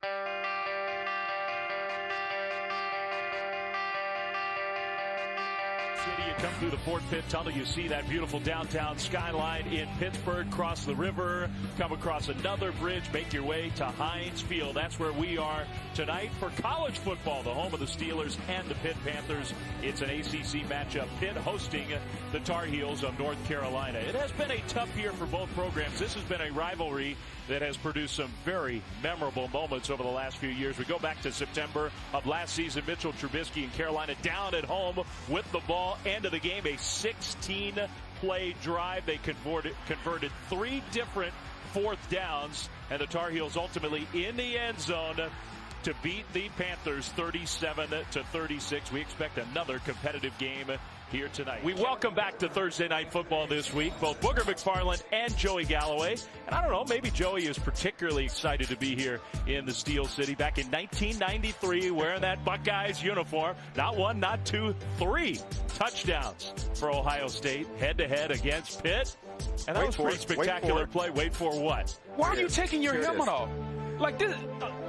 You come through the Fort Pitt Tunnel, you see that beautiful downtown skyline in Pittsburgh, cross the river, come across another bridge, make your way to Heinz Field. That's where we are tonight for college football, the home of the Steelers and the Pitt Panthers. It's an ACC matchup, Pitt hosting the Tar Heels of North Carolina. It has been a tough year for both programs. This has been a rivalry that has produced some very memorable moments over the last few years. We go back to September of last season, Mitchell Trubisky and Carolina down at home with the ball. End of the game, a 16-play drive. They converted 3 different fourth downs, and the Tar Heels ultimately in the end zone to beat the Panthers 37-36. We expect another competitive game here tonight. We welcome back to Thursday Night Football this week both Booger McFarland and Joey Galloway. And I don't know, maybe Joey is particularly excited to be here in the Steel City back in 1993 wearing that Buckeyes uniform. Not 1, not 2, 3 touchdowns for Ohio State head-to-head against Pitt. And that was a pretty spectacular play. Wait for what? Why are you taking your helmet off? Like this,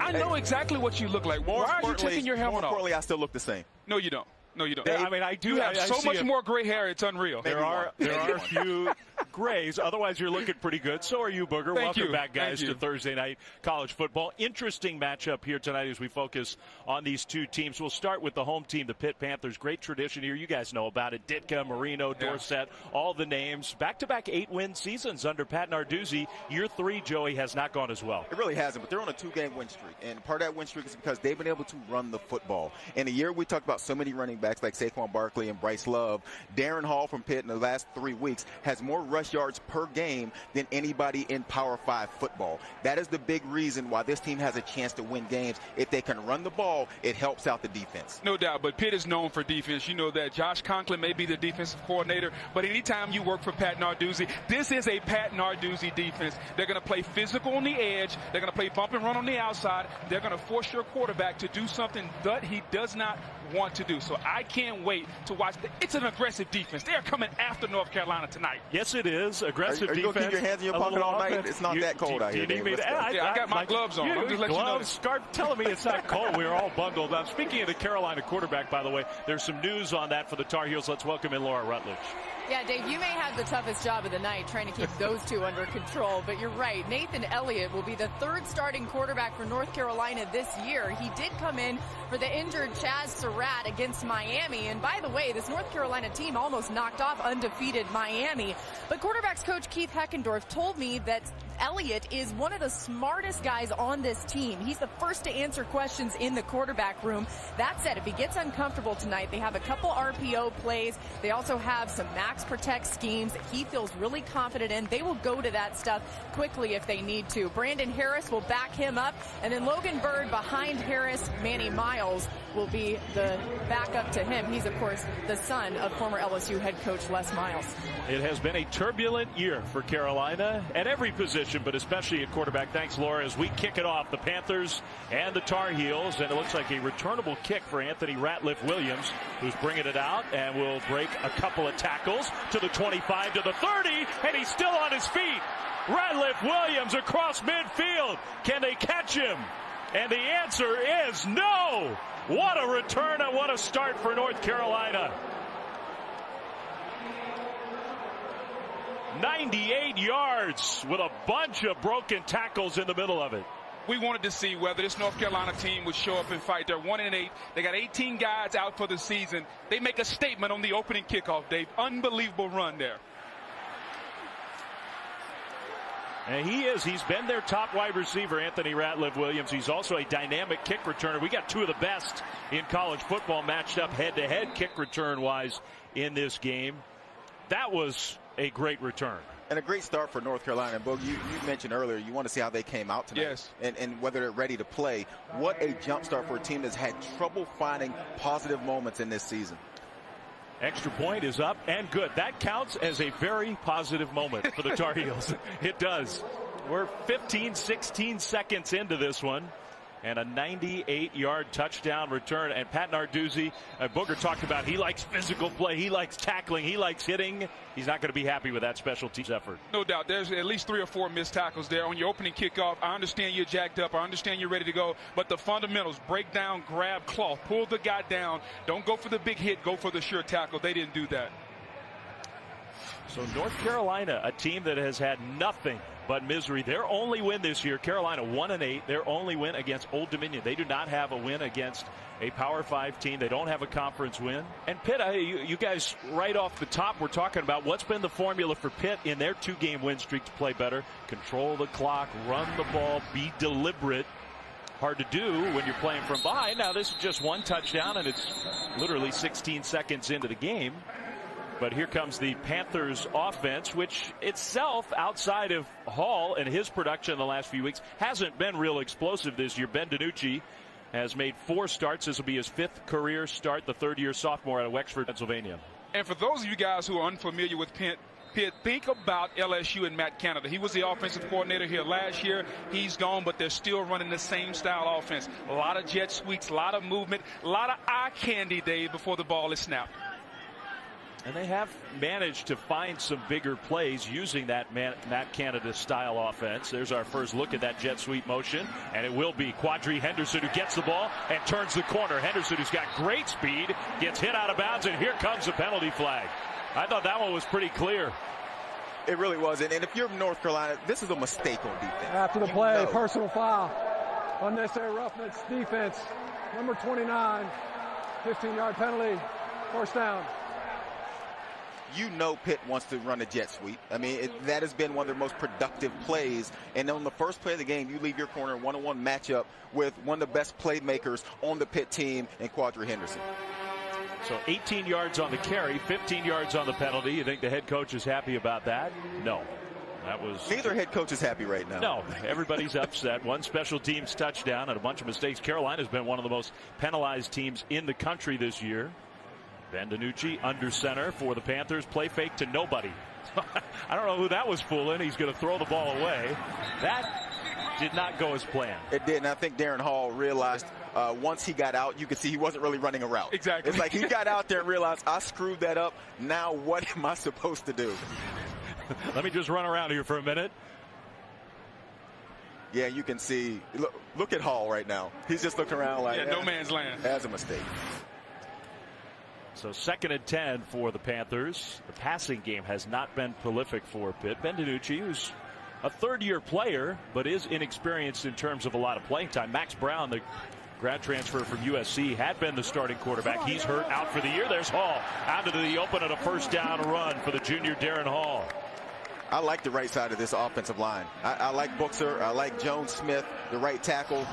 I know exactly what you look like. Why are you taking your helmet off? More importantly, I still look the same. No, you don't. No, you don't. I mean, I do. You have so much more gray hair, it's unreal. There are a few grays. Otherwise, you're looking pretty good. So are you, Booger. Welcome back, guys, to Thursday Night College Football. Interesting matchup here tonight as we focus on these two teams. We'll start with the home team, the Pitt Panthers. Great tradition here. You guys know about it. Ditka, Marino, Dorsett, all the names. Back-to-back 8-win seasons under Pat Narduzzi. Year 3, Joey, has not gone as well. It really hasn't, but they're on a 2-game win streak. And part of that win streak is because they've been able to run the football. In a year, we talked about so many running backs like Saquon Barkley and Bryce Love. Darrin Hall from Pitt in the last 3 weeks has more rush yards per game than anybody in Power 5 football. That is the big reason why this team has a chance to win games. If they can run the ball, it helps out the defense. No doubt, but Pitt is known for defense. You know that Josh Conklin may be the defensive coordinator, but anytime you work for Pat Narduzzi, this is a Pat Narduzzi defense. They're going to play physical on the edge. They're going to play bump and run on the outside. They're going to force your quarterback to do something that he does not want to do. So I can't wait to watch. It's an aggressive defense. They are coming after North Carolina tonight. Yes, it is. Aggressive defense. Are you going to keep your hands in your pocket all night? It's not that cold out here. I got my gloves on. I'm just letting you know. Scarf telling me it's not cold. We're all bundled up. Speaking of the Carolina quarterback, by the way, there's some news on that for the Tar Heels. Let's welcome in Laura Rutledge. Yeah, Dave, you may have the toughest job of the night trying to keep those two under control, but you're right. Nathan Elliott will be the 3rd starting quarterback for North Carolina this year. He did come in for the injured Chaz Surratt against Miami. And by the way, this North Carolina team almost knocked off undefeated Miami. But quarterbacks coach Keith Heckendorf told me that Elliott is one of the smartest guys on this team. He's the first to answer questions in the quarterback room. That said, if he gets uncomfortable tonight, they have a couple RPO plays. They also have some max protect schemes that he feels really confident in. They will go to that stuff quickly if they need to. Brandon Harris will back him up. And then Logan Bird behind Harris. Manny Miles will be the backup to him. He's, of course, the son of former LSU head coach Les Miles. It has been a turbulent year for Carolina at every position, but especially at quarterback. Thanks, Laura, as we kick it off. The Panthers and the Tar Heels, and it looks like a returnable kick for Anthony Ratliff-Williams, who's bringing it out and will break a couple of tackles to the 25, to the 30, and he's still on his feet. Ratliff-Williams across midfield. Can they catch him? And the answer is no. What a return and what a start for North Carolina. 98 yards with a bunch of broken tackles in the middle of it. We wanted to see whether this North Carolina team would show up and fight. They're 1-8. They got 18 guys out for the season. They make a statement on the opening kickoff, Dave. Unbelievable run there. And he's been their top wide receiver, Anthony Ratliff-Williams. He's also a dynamic kick returner. We got two of the best in college football matched up head-to-head kick return-wise in this game. That was a great return. And a great start for North Carolina. And, Bo, you mentioned earlier you want to see how they came out tonight. Yes. And whether they're ready to play. What a jump start for a team that's had trouble finding positive moments in this season. Extra point is up and good. That counts as a very positive moment for the Tar Heels. It does. We're 15, 16 seconds into this one. and a 98-yard touchdown return. And Pat Narduzzi, Booger talked about, he likes physical play, he likes tackling, he likes hitting. He's not going to be happy with that special teams effort. No doubt. There's at least 3 or 4 missed tackles there on your opening kickoff. I understand you're jacked up. I understand you're ready to go. But the fundamentals, break down, grab, cloth, pull the guy down. Don't go for the big hit. Go for the sure tackle. They didn't do that. So North Carolina, a team that has had nothing but misery. Their only win this year, Carolina 1-8. Their only win against Old Dominion. They do not have a win against a Power 5 team. They don't have a conference win. And Pitt, you guys right off the top, we're talking about what's been the formula for Pitt in their 2-game win streak to play better. Control the clock, run the ball, be deliberate. Hard to do when you're playing from behind. Now this is just 1 touchdown and it's literally 16 seconds into the game. But here comes the Panthers offense, which itself, outside of Hall and his production in the last few weeks, hasn't been real explosive this year. Ben DiNucci has made 4 starts. This will be his 5th career start, the 3rd-year sophomore out of Wexford, Pennsylvania. And for those of you guys who are unfamiliar with Pitt, think about LSU and Matt Canada. He was the offensive coordinator here last year. He's gone, but they're still running the same style offense. A lot of jet sweeps, a lot of movement, a lot of eye candy, Dave, before the ball is snapped. And they have managed to find some bigger plays using that Matt Canada style offense. There's our first look at that jet sweep motion. And it will be Quadri Henderson who gets the ball and turns the corner. Henderson, who's got great speed, gets hit out of bounds, and here comes the penalty flag. I thought that one was pretty clear. It really was. And if you're North Carolina, this is a mistake on defense. After the play, personal foul. Unnecessary roughness, defense. Number 29, 15-yard penalty, 1st down. You know Pitt wants to run a jet sweep. I mean, that has been one of their most productive plays. And on the first play of the game, you leave your corner one-on-one matchup with one of the best playmakers on the Pitt team in Quadri Henderson. So 18 yards on the carry, 15 yards on the penalty. You think the head coach is happy about that? No. That was neither head coach is happy right now. No, everybody's upset. 1 special teams touchdown and a bunch of mistakes. Carolina's been one of the most penalized teams in the country this year. Ben DiNucci under center for the Panthers. Play fake to nobody. I don't know who that was fooling. He's going to throw the ball away. That did not go as planned. It did, and I think Darrin Hall realized once he got out, you could see he wasn't really running a route. Exactly. It's like he got out there and realized, I screwed that up. Now what am I supposed to do? Let me just run around here for a minute. Yeah, you can see. Look at Hall right now. He's just looking around like, no man's land. That's a mistake. So 2nd and 10 for the Panthers. The passing game has not been prolific for Pitt. Ben DiNucci, who's a 3rd-year player, but is inexperienced in terms of a lot of playing time. Max Brown, the grad transfer from USC, had been the starting quarterback. He's hurt, out for the year. There's Hall out into the open at a 1st down run for the junior Darrin Hall. I like the right side of this offensive line. I like Buxer. I like Jones Smith, the right tackle.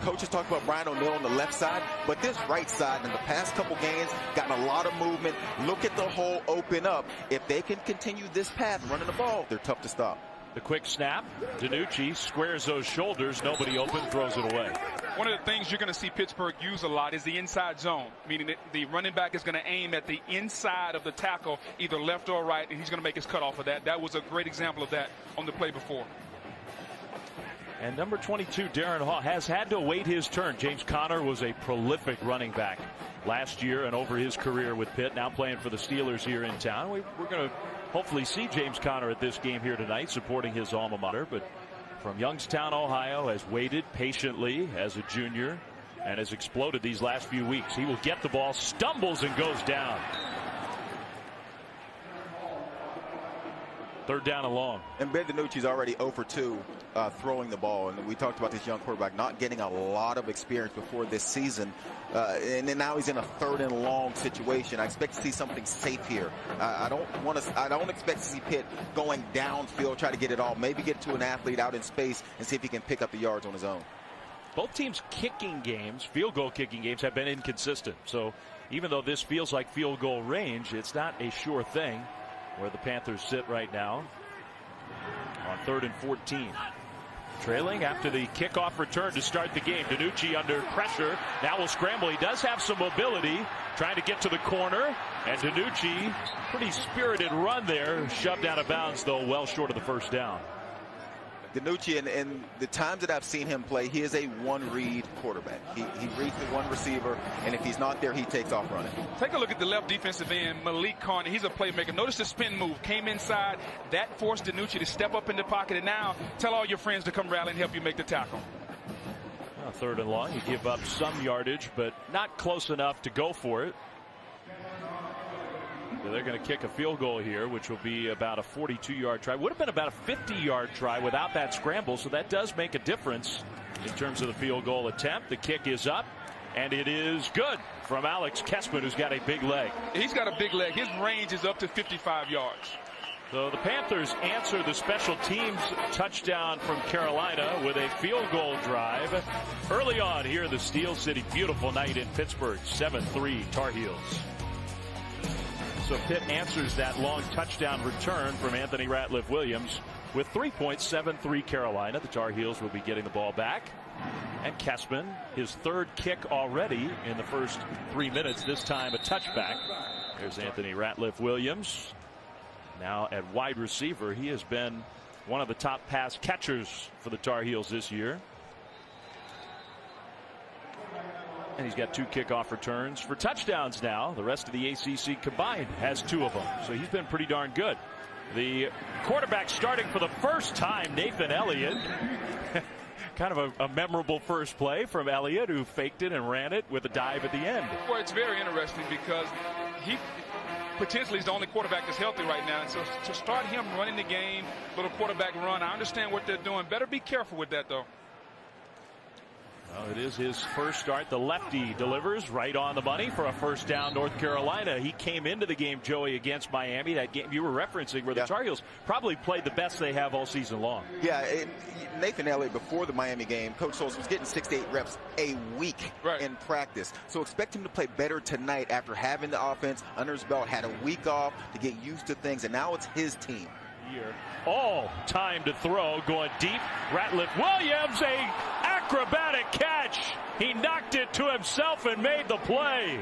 Coaches talk about Brian O'Neill on the left side, but this right side in the past couple games gotten a lot of movement. Look at the hole open up. If they can continue this path running the ball, they're tough to stop. The quick snap. DiNucci squares those shoulders. Nobody open, throws it away. One of the things you're going to see Pittsburgh use a lot is the inside zone, meaning that the running back is going to aim at the inside of the tackle, either left or right, and he's going to make his cut off of that. That was a great example of that on the play before. And number 22, Darrin Hall, has had to wait his turn. James Conner was a prolific running back last year and over his career with Pitt, now playing for the Steelers here in town. We're going to hopefully see James Conner at this game here tonight, supporting his alma mater. But from Youngstown, Ohio, has waited patiently as a junior and has exploded these last few weeks. He will get the ball, stumbles, and goes down. 3rd down and long. And Ben DiNucci's already 0 for 2 throwing the ball. And we talked about this young quarterback not getting a lot of experience before this season. And then now he's in a 3rd and long situation. I expect to see something safe here. I don't expect to see Pitt going downfield, try to get it all. Maybe get to an athlete out in space and see if he can pick up the yards on his own. Both teams' kicking games, field goal kicking games, have been inconsistent. So even though this feels like field goal range, it's not a sure thing where the Panthers sit right now on 3rd and 14. Trailing after the kickoff return to start the game. DiNucci under pressure. Now will scramble. He does have some mobility. Trying to get to the corner. And DiNucci, pretty spirited run there. Shoved out of bounds, though, well short of the 1st down. DiNucci, and the times that I've seen him play, he is a one-read quarterback. He reads the one receiver, and if he's not there, he takes off running. Take a look at the left defensive end, Malik Carney. He's a playmaker. Notice the spin move. Came inside. That forced DiNucci to step up in the pocket, and now tell all your friends to come rally and help you make the tackle. Well, 3rd and long. You give up some yardage, but not close enough to go for it. So they're going to kick a field goal here, which will be about a 42-yard try. Would have been about a 50-yard try without that scramble, so that does make a difference in terms of the field goal attempt. The kick is up, and it is good from Alex Kessman, who's got a big leg. He's got a big leg. His range is up to 55 yards. So the Panthers answer the special teams touchdown from Carolina with a field goal drive early on here in the Steel City. Beautiful night in Pittsburgh. 7-3 Tar Heels. So Pitt answers that long touchdown return from Anthony Ratliff Williams with 3.73 Carolina. The Tar Heels will be getting the ball back. And Kessman, his 3rd kick already in the first 3 minutes, this time a touchback. There's Anthony Ratliff Williams. Now at wide receiver, he has been one of the top pass catchers for the Tar Heels this year. And he's got 2 kickoff returns for touchdowns now. The rest of the ACC combined has 2 of them. So he's been pretty darn good. The quarterback starting for the first time, Nathan Elliott. Kind of a memorable first play from Elliott, who faked it and ran it with a dive at the end. Well, it's very interesting because he potentially is the only quarterback that's healthy right now. And so to start him running the game, little quarterback run, I understand what they're doing. Better be careful with that, though. Well, it is his first start. The lefty delivers right on the money for a first down. North Carolina. He came into the game, Joey, against Miami. That game you were referencing where the Tar Heels probably played the best they have all season long. Yeah, Nathan Elliott, before the Miami game, Coach Solz was getting 6 to 8 reps a week in practice. So expect him to play better tonight after having the offense under his belt, had a week off to get used to things, and now it's his team. All time to throw, going deep. Ratliff Williams, a acrobatic catch. He knocked it to himself and made the play.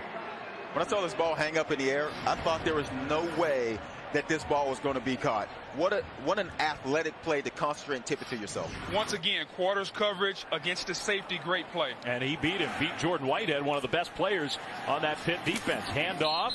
When I saw this ball hang up in the air, I thought there was no way that this ball was going to be caught. What an athletic play to concentrate and tip it to yourself. Once again, quarters coverage against the safety, great play. And he beat Jordan Whitehead, one of the best players on that Pitt defense. Handoff.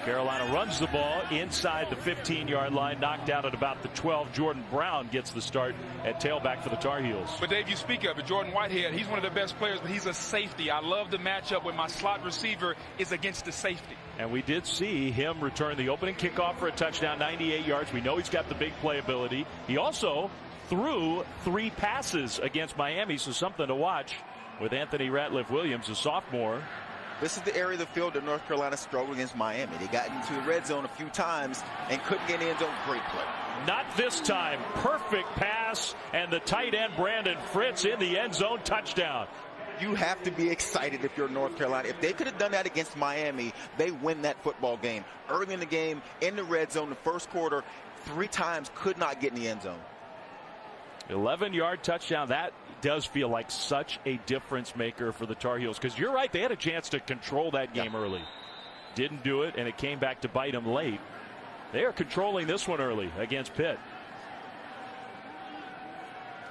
Carolina runs the ball inside the 15-yard line, knocked out at about the 12. Jordan Brown gets the start at tailback for the Tar Heels. But Dave, you speak of it, Jordan Whitehead, he's one of the best players, but he's a safety. I love the matchup when my slot receiver is against the safety. And we did see him return the opening kickoff for a touchdown, 98 yards. We know he's got the big playability. He also threw 3 passes against Miami, so something to watch with Anthony Ratliff Williams, a sophomore. This is the area of the field that North Carolina struggled against Miami. They got into the red zone a few times and couldn't get in the end zone. Great play. Not this time. Perfect pass, and the tight end Brandon Fritz in the end zone, touchdown. You have to be excited if you're North Carolina. If they could have done that against Miami, they win that football game. Early in the game, in the red zone, the first quarter, 3 times could not get in the end zone. 11-yard touchdown. That does feel like such a difference maker for the Tar Heels, because you're right, they had a chance to control that game early. Didn't do it, and it came back to bite them late. They are controlling this one early against Pitt.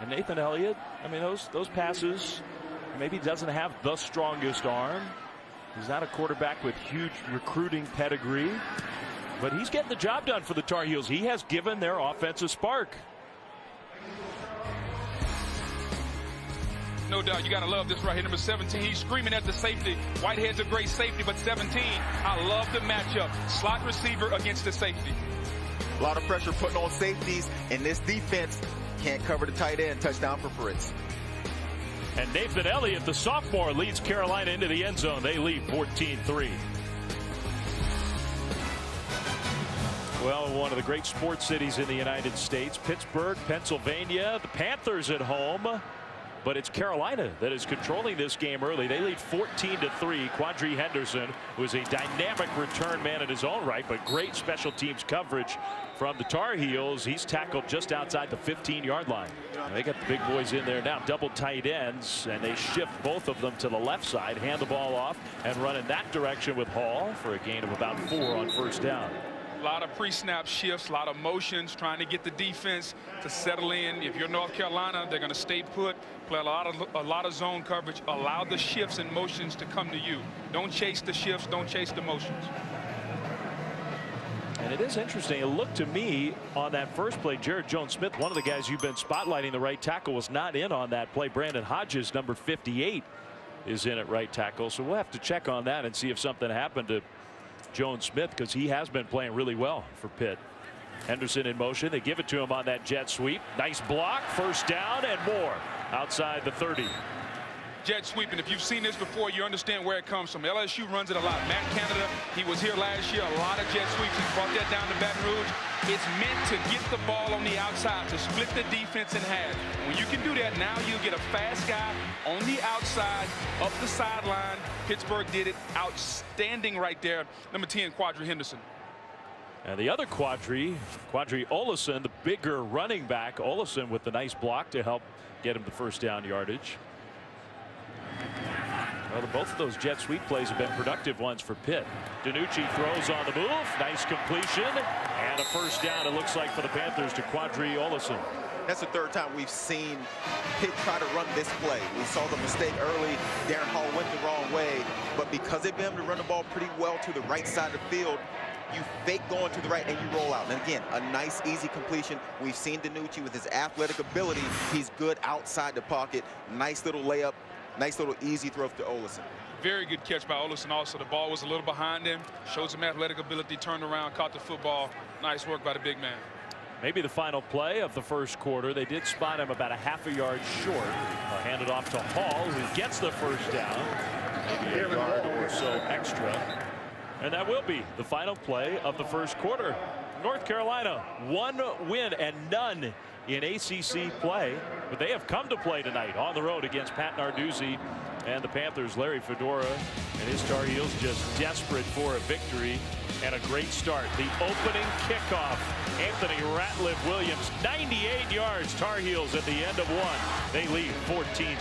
And Nathan Elliott, I mean, those passes, maybe doesn't have the strongest arm. He's not a quarterback with huge recruiting pedigree, but he's getting the job done for the Tar Heels. He has given their offense a spark. No doubt. You got to love this right here. Number 17, he's screaming at the safety. Whitehead's a great safety, but 17, I love the matchup. Slot receiver against the safety. A lot of pressure putting on safeties, and this defense can't cover the tight end. Touchdown for Fritz. And Nathan Elliott, the sophomore, leads Carolina into the end zone. They lead 14-3. Well, one of the great sports cities in the United States, Pittsburgh, Pennsylvania. The Panthers at home. But it's Carolina that is controlling this game early. They lead 14-3. Quadri Henderson, who is a dynamic return man in his own right, but great special teams coverage from the Tar Heels. He's tackled just outside the 15-yard line. And they got the big boys in there now, double tight ends, and they shift both of them to the left side, hand the ball off, and run in that direction with Hall for a gain of about 4 on first down. lot of pre-snap shifts, a lot of motions, trying to get the defense to settle in. If you're North Carolina, they're going to stay put, play a lot of zone coverage, allow the shifts and motions to come to you. Don't chase the shifts, don't chase the motions. And it is interesting. It looked to me on that first play, Jared Jones-Smith, one of the guys you've been spotlighting, the right tackle, was not in on that play. Brandon Hodges, number 58, is in at right tackle. So we'll have to check on that and see if something happened to Jones-Smith, because he has been playing really well for Pitt. Henderson in motion. They give it to him on that jet sweep. Nice block. First down and more outside the 30. Jet sweep, and if you've seen this before, you understand where it comes from. LSU runs it a lot. Matt Canada, he was here last year, a lot of jet sweeps. He brought that down to Baton Rouge. It's meant to get the ball on the outside, to split the defense in half. When you can do that, now you get a fast guy on the outside, up the sideline. Pittsburgh did it outstanding right there. Number 10, Quadri Henderson. And the other Quadri Olesen, the bigger running back. Olesen with the nice block to help get him the first down yardage. Well, both of those jet sweep plays have been productive ones for Pitt. DiNucci throws on the move. Nice completion. And a first down, it looks like, for the Panthers to Quadri Olesen. That's the third time we've seen Pitt try to run this play. We saw the mistake early. Darrin Hall went the wrong way. But because they've been able to run the ball pretty well to the right side of the field, you fake going to the right and you roll out. And again, a nice, easy completion. We've seen DiNucci with his athletic ability. He's good outside the pocket. Nice little layup. Nice little easy throw to Olesen. Very good catch by Olesen also. The ball was a little behind him. Showed some athletic ability, turned around, caught the football. Nice work by the big man. Maybe the final play of the first quarter. They did spot him about a half a yard short. Hand it off to Hall, who gets the first down. Maybe a yard or so extra. And that will be the final play of the first quarter. North Carolina, one win and none in ACC play, but they have come to play tonight on the road against Pat Narduzzi and the Panthers. Larry Fedora and his Tar Heels just desperate for a victory and a great start. The opening kickoff, Anthony Ratliff-Williams, 98 yards. Tar Heels at the end of one. They lead 14-3.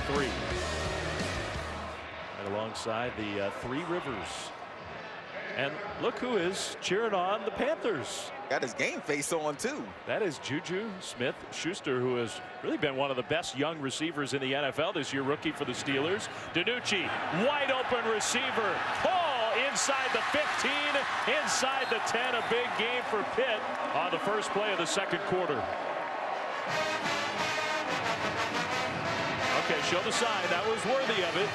Right alongside the Three Rivers. And look who is cheering on the Panthers. Got his game face on, too. That is Juju Smith-Schuster, who has really been one of the best young receivers in the NFL this year, rookie for the Steelers. DiNucci, wide open receiver. Hall inside the 15, inside the 10. A big game for Pitt on the first play of the second quarter. Okay, show the sign. That was worthy of it.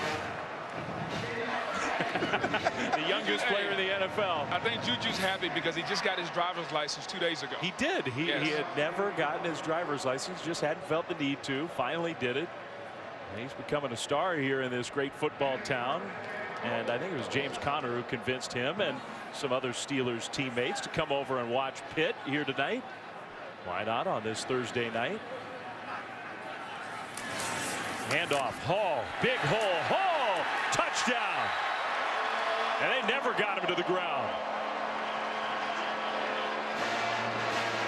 The youngest player in the NFL. I think Juju's happy because he just got his driver's license 2 days ago. He did. He had never gotten his driver's license, just hadn't felt the need to. Finally did it. And he's becoming a star here in this great football town. And I think it was James Conner who convinced him and some other Steelers teammates to come over and watch Pitt here tonight. Why not on this Thursday night? Handoff. Hall. Big hole. Hall. Touchdown. And they never got him to the ground.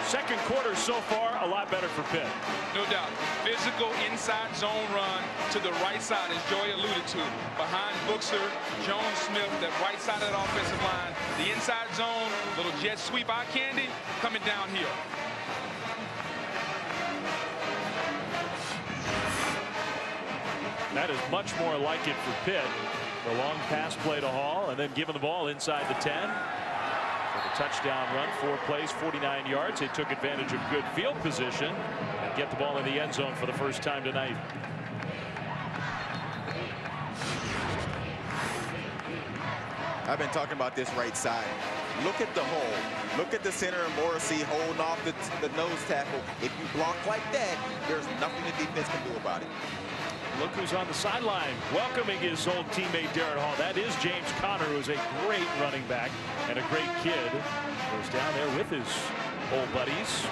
Second quarter so far, a lot better for Pitt. No doubt. Physical inside zone run to the right side, as Joey alluded to. Behind Buxer, Jones-Smith, that right side of that offensive line. The inside zone, little jet sweep eye candy coming downhill. That is much more like it for Pitt. The long pass play to Hall and then giving the ball inside the 10 for the touchdown run. 4 plays, 49 yards. They took advantage of good field position and get the ball in the end zone for the first time tonight. I've been talking about this right side. Look at the hole. Look at the center of Morrissey holding off the nose tackle. If you block like that, there's nothing the defense can do about it. Look who's on the sideline welcoming his old teammate Darrin Hall. That is James Conner, who's a great running back and a great kid. Goes down there with his old buddies.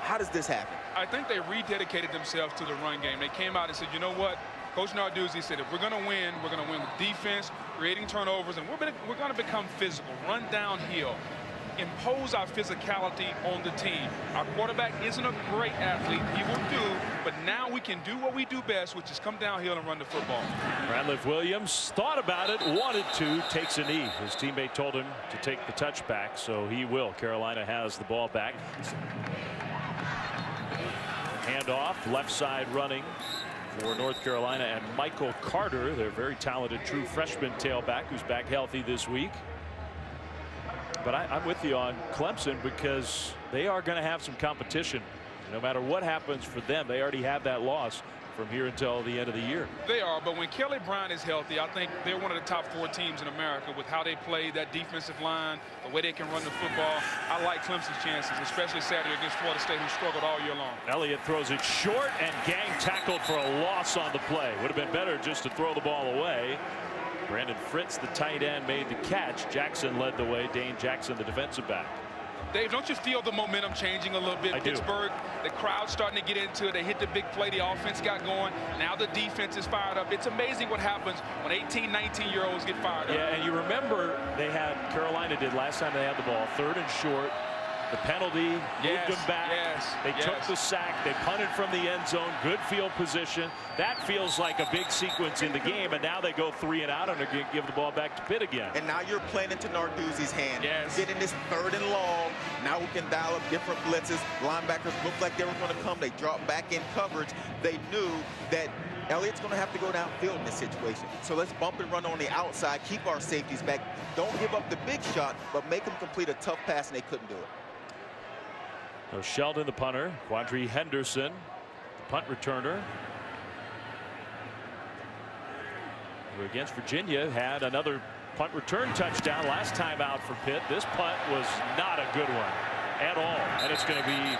How does this happen? I think they rededicated themselves to the run game. They came out and said, you know what? Coach Narduzzi said, if we're going to win with defense, creating turnovers, and we're going to become physical, run downhill. impose our physicality on the team. Our quarterback isn't a great athlete. He will do, but now we can do what we do best, which is come downhill and run the football. Radliff Williams thought about it, wanted to, takes a knee. His teammate told him to take the touchback, so he will. Carolina has the ball back. Handoff, left side running for North Carolina, and Michael Carter, their very talented true freshman tailback, who's back healthy this week. But I'm with you on Clemson because they are going to have some competition. No matter what happens for them, they already have that loss from here until the end of the year. They are, but when Kelly Bryant is healthy, I think they're one of the top 4 teams in America with how they play that defensive line, the way they can run the football. I like Clemson's chances, especially Saturday against Florida State, who struggled all year long. Elliott throws it short, and Gang tackled for a loss on the play. Would have been better just to throw the ball away. Brandon Fritz, the tight end, made the catch. Jackson led the way. Dane Jackson, the defensive back. Dave, don't you feel the momentum changing a little bit? I do. Pittsburgh, the crowd's starting to get into it. They hit the big play. The offense got going. Now the defense is fired up. It's amazing what happens when 18, 19-year-olds get fired up. Yeah, and you remember Carolina did last time they had the ball, 3rd and short. The penalty moved them back. They took the sack. They punted from the end zone. Good field position. That feels like a big sequence in the game. And now they go 3 and out and they're going to give the ball back to Pitt again. And now you're playing into Narduzzi's hand. Yes. Getting this 3rd and long. Now we can dial up different blitzes. Linebackers looked like they were going to come. They dropped back in coverage. They knew that Elliott's going to have to go downfield in this situation. So let's bump and run on the outside. Keep our safeties back. Don't give up the big shot, but make them complete a tough pass, and they couldn't do it. So Sheldon, the punter, Quadri Henderson, the punt returner, who against Virginia had another punt return touchdown last time out for Pitt. This punt was not a good one at all, and it's going to be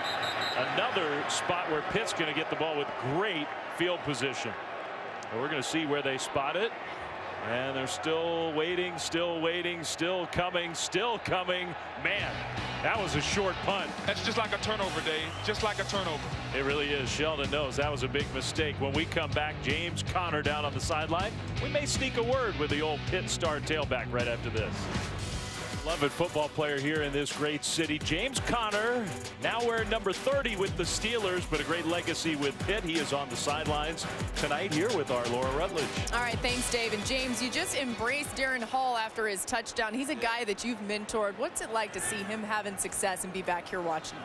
another spot where Pitt's going to get the ball with great field position. And we're going to see where they spot it. And they're still waiting, still coming, Man, that was a short punt. That's just like a turnover, Dave. Just like a turnover. It really is. Sheldon knows that was a big mistake. When we come back, James Conner down on the sideline. We may sneak a word with the old Pitt star tailback right after this. Beloved football player here in this great city, James Conner, now wearing number 30 with the Steelers, but a great legacy with Pitt. He is on the sidelines tonight here with our Laura Rutledge. All right, thanks, Dave. And James, you just embraced Darrin Hall after his touchdown. He's a guy that you've mentored. What's it like to see him having success and be back here watching?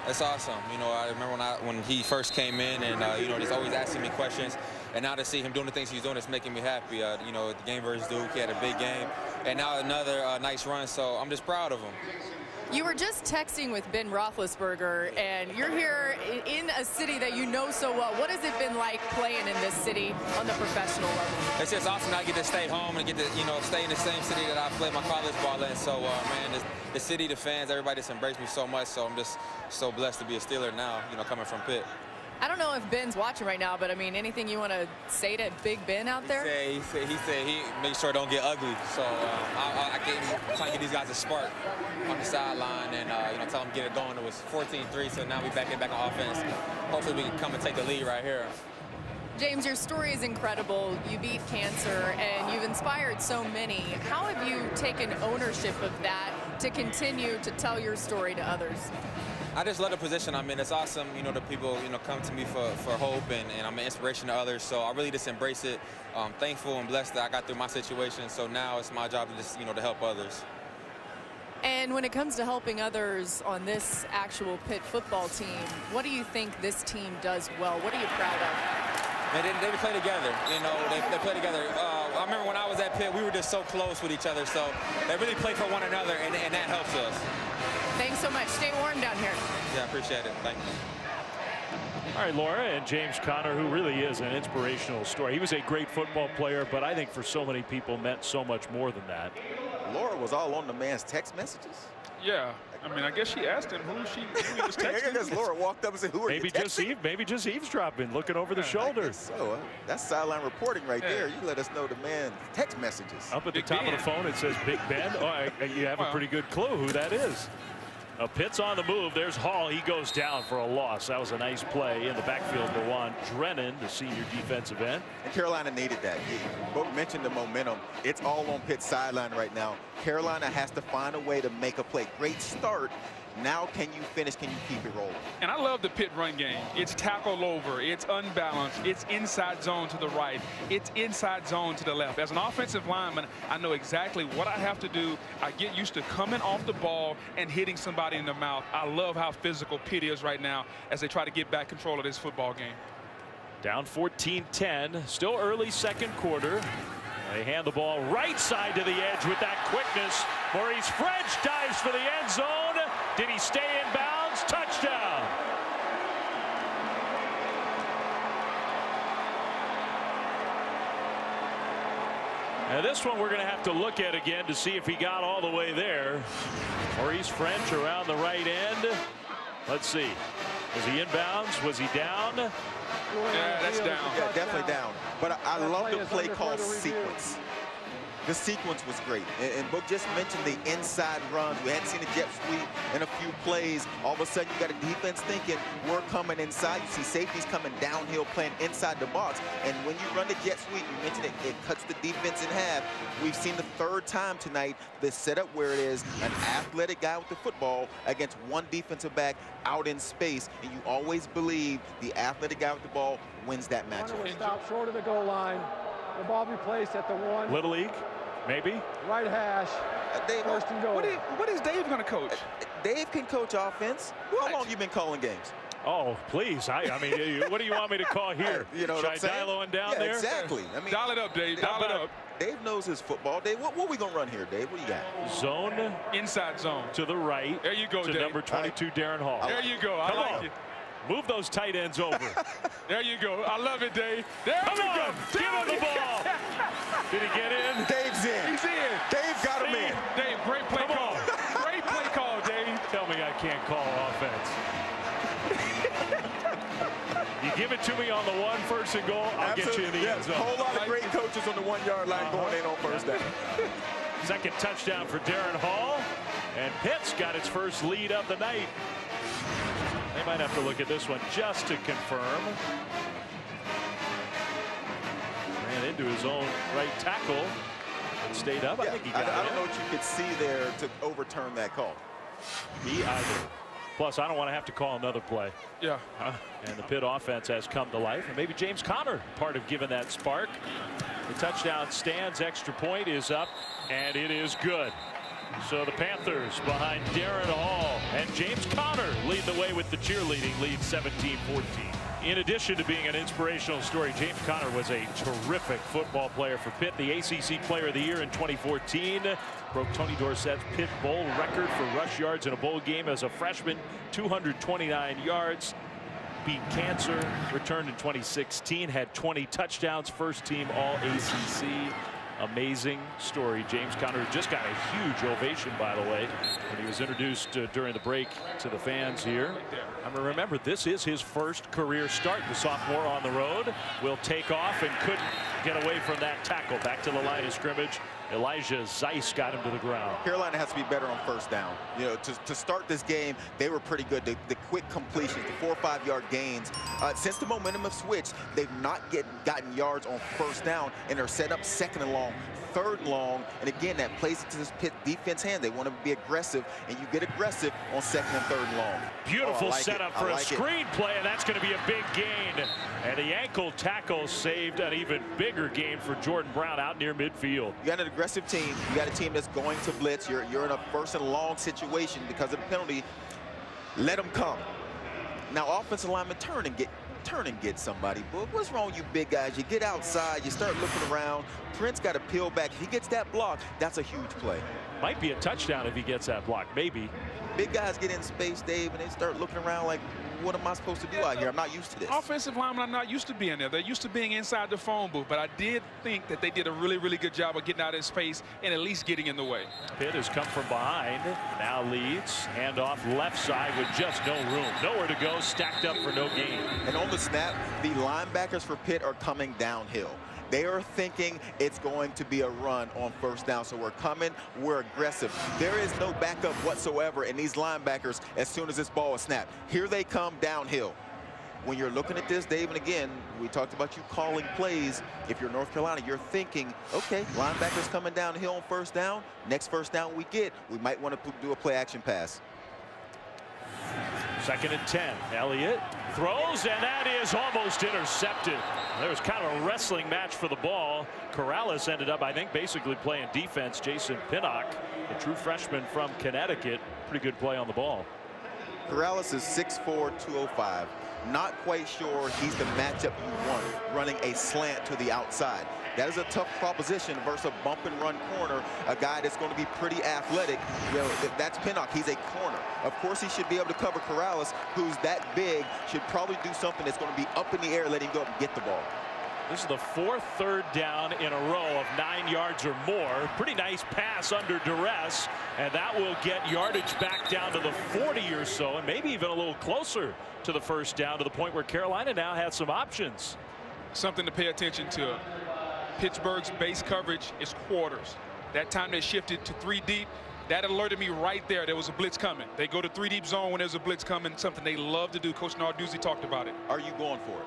It's awesome. You know, I remember when he first came in and, you know, he's always asking me questions. And now to see him doing the things he's doing, it's making me happy. You know, the game versus Duke, he had a big game. And now another nice run, so I'm just proud of him. You were just texting with Ben Roethlisberger, and you're here in a city that you know so well. What has it been like playing in this city on the professional level? It's just awesome that I get to stay home and get to, you know, stay in the same city that I played my college ball in. So, man, the city, the fans, everybody just embraced me so much. So I'm just so blessed to be a Steeler now, you know, coming from Pitt. I don't know if Ben's watching right now, but I mean, anything you want to say to Big Ben out there? He said he makes sure it don't get ugly. So I'm trying to get these guys a spark on the sideline and you know, tell them get it going. It was 14-3, so now we back on offense. Hopefully we can come and take the lead right here. James, your story is incredible. You beat cancer and you've inspired so many. How have you taken ownership of that to continue to tell your story to others? I just love the position I'm in. It's awesome, you know, the people, you know, come to me for hope, and I'm an inspiration to others. So I really just embrace it. I'm thankful and blessed that I got through my situation. So now it's my job to just, you know, to help others. And when it comes to helping others on this actual Pitt football team, what do you think this team does well? What are you proud of? They play together, you know, they play together. I remember when I was at Pitt, we were just so close with each other. So they really play for one another, and that helps us. Thanks so much. Stay warm down here. Yeah, I appreciate it. Thank you. All right, Laura, and James Conner, who really is an inspirational story. He was a great football player, but I think for so many people meant so much more than that. Laura was all on the man's text messages. Yeah. I mean, I guess she asked him who he was texting. I guess Laura walked up and said, who are you texting? Maybe just eavesdropping, looking over the shoulder. So that's sideline reporting right there. You let us know the man's text messages. Up at the top of the phone, it says Big Ben. Oh, you have a pretty good clue who that is. Pitt's on the move. There's Hall. He goes down for a loss. That was a nice play in the backfield for Juan Drennan, the senior defensive end. And Carolina needed that. Both mentioned the momentum. It's all on Pitt's sideline right now. Carolina has to find a way to make a play. Great start. Now can you finish? Can you keep it rolling? And I love the Pitt run game. It's tackle over. It's unbalanced. It's inside zone to the right. It's inside zone to the left. As an offensive lineman, I know exactly what I have to do. I get used to coming off the ball and hitting somebody in the mouth. I love how physical Pitt is right now as they try to get back control of this football game. Down 14-10. Still early second quarter. They hand the ball right side to the edge with that quickness. Maurice French dives for the end zone. Did he stay in bounds? Touchdown. Now this one we're going to have to look at again to see if he got all the way there. Maurice French around the right end. Let's see. Was he in bounds? Was he down? Yeah, that's down. Yeah, definitely down. But I love the play call sequence. The sequence was great. And Book just mentioned the inside runs. We hadn't seen a jet sweep in a few plays. All of a sudden, you got a defense thinking, we're coming inside. You see safeties coming downhill, playing inside the box. And when you run the jet sweep, you mentioned it cuts the defense in half. We've seen the third time tonight the setup where it is an athletic guy with the football against one defensive back out in space. And you always believe the athletic guy with the ball wins that matchup. Stop short of the goal line. The ball be placed at the 1. Little League, maybe. Right hash. Dave, First and goal. What is Dave going to coach? Dave can coach offense. How long you been calling games? Oh, please. I mean, what do you want me to call here? You know what Should I'm I saying? dial one down Yeah, there? exactly. I mean, Dial it up, Dave. Dial it up. Dave knows his football. Dave, what we going to run here, Dave? What do you got? Zone Inside zone. to the right. There you go, to Dave. number 22, Darrin Hall. There you go. I Come like on. it. Move those tight ends over. There you go. I love it, Dave. There Come we on. go. Give him the ball. Did he get in? Dave's in. He's in. Dave got him See? in. Dave, great play Come call. on. Great play call, Dave. Tell me I can't call offense. You give it to me on the 1 first and goal, I'll get you in the end zone. A whole lot of great coaches on the 1-yard line going in on first down. Second touchdown for Darrin Hall. And Pitt's got its first lead of the night. They might have to look at this one just to confirm. Ran into his own right tackle and stayed up. I think he got it. I don't know what you could see there to overturn that call. Me either. Plus, I don't want to have to call another play. Yeah. And the Pitt offense has come to life. And maybe James Conner part of giving that spark. The touchdown stands. Extra point is up. And it is good. So the Panthers behind Darrin Hall and James Conner lead the way with the cheerleading lead 17-14. In addition to being an inspirational story, James Conner was a terrific football player for Pitt. The ACC Player of the Year in 2014. Broke Tony Dorsett's Pitt Bowl record for rush yards in a bowl game as a freshman. 229 yards. Beat cancer. Returned in 2016. Had 20 touchdowns. First team All ACC. Amazing story. James Conner just got a huge ovation, by the way, when he was introduced during the break to the fans here. I mean, remember, this is his first career start. The sophomore on the road will take off and couldn't get away from that tackle. Back to the line of scrimmage. Elijah Zeiss got him to the ground. Carolina has to be better on first down. You know, to start this game, they were pretty good. The quick completions, the 4 or 5 yard gains. Since the momentum have switched, they've not gotten yards on first down, and they're set up second and long, third and long. And again, that plays into this Pitt defense hand. They want to be aggressive, and you get aggressive on second and third and long. Beautiful setup for a screen play, and that's going to be a big gain. And the ankle tackle saved an even bigger gain for Jordan Brown out near midfield. You got an aggressive team. You got a team that's going to blitz. You're in a first and long situation because of the penalty. Let them come. Now, offensive linemen turn and get somebody. But what's wrong with you big guys? You get outside, you start looking around. Prince got to peel back. If he gets that block, that's a huge play. Might be a touchdown if he gets that block, maybe. Big guys get in space, Dave, and they start looking around like, what am I supposed to do out here? I'm not used to this. Offensive linemen are not used to being there. They're used to being inside the phone booth. But I did think that they did a really, really good job of getting out in space and at least getting in the way. Pitt has come from behind, now leads. Handoff left side with just no room. Nowhere to go, stacked up for no gain. And on the snap, the linebackers for Pitt are coming downhill. They are thinking it's going to be a run on first down. So we're coming, we're aggressive. There is no backup whatsoever in these linebackers as soon as this ball is snapped. Here they come downhill. When you're looking at this, Dave, and again, we talked about you calling plays. If you're North Carolina, you're thinking, okay, linebackers coming downhill on first down. Next first down we get, we might want to do a play action pass. 2nd and 10. Elliott throws, and that is almost intercepted. There was kind of a wrestling match for the ball. Corrales ended up, I think, basically playing defense. Jason Pinnock, the true freshman from Connecticut, pretty good play on the ball. Corrales is 6'4", 205. Not quite sure he's the matchup you want, running a slant to the outside. That is a tough proposition versus a bump and run corner, a guy that's going to be pretty athletic. You know, that's Pinnock. He's a corner. Of course, he should be able to cover Corrales, who's that big, should probably do something that's going to be up in the air, let him go up and get the ball. This is the 4th third down in a row of 9 yards or more. Pretty nice pass under duress, and that will get yardage back down to the 40 or so, and maybe even a little closer to the first down, to the point where Carolina now has some options. Something to pay attention to. Pittsburgh's base coverage is quarters. That time they shifted to 3 deep. That alerted me right there. There was a blitz coming. They go to 3 deep zone when there's a blitz coming, something they love to do. Coach Narduzzi talked about it. Are you going for it?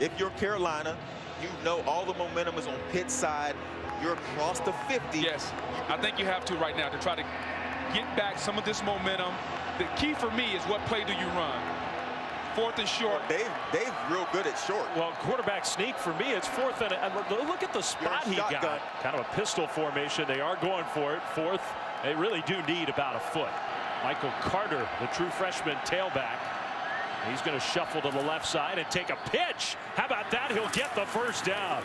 If you're Carolina, you know all the momentum is on Pitt's side. You're across the 50. Yes, I think you have to right now to try to get back some of this momentum. The key for me is what play do you run? 4th and short. Dave's real good at short. Well, quarterback sneak for me, it's 4th and look at the spot he got. Kind of a pistol formation. They are going for it. 4th. They really do need about a foot. Michael Carter, the true freshman tailback. He's going to shuffle to the left side and take a pitch. How about that? He'll get the first down.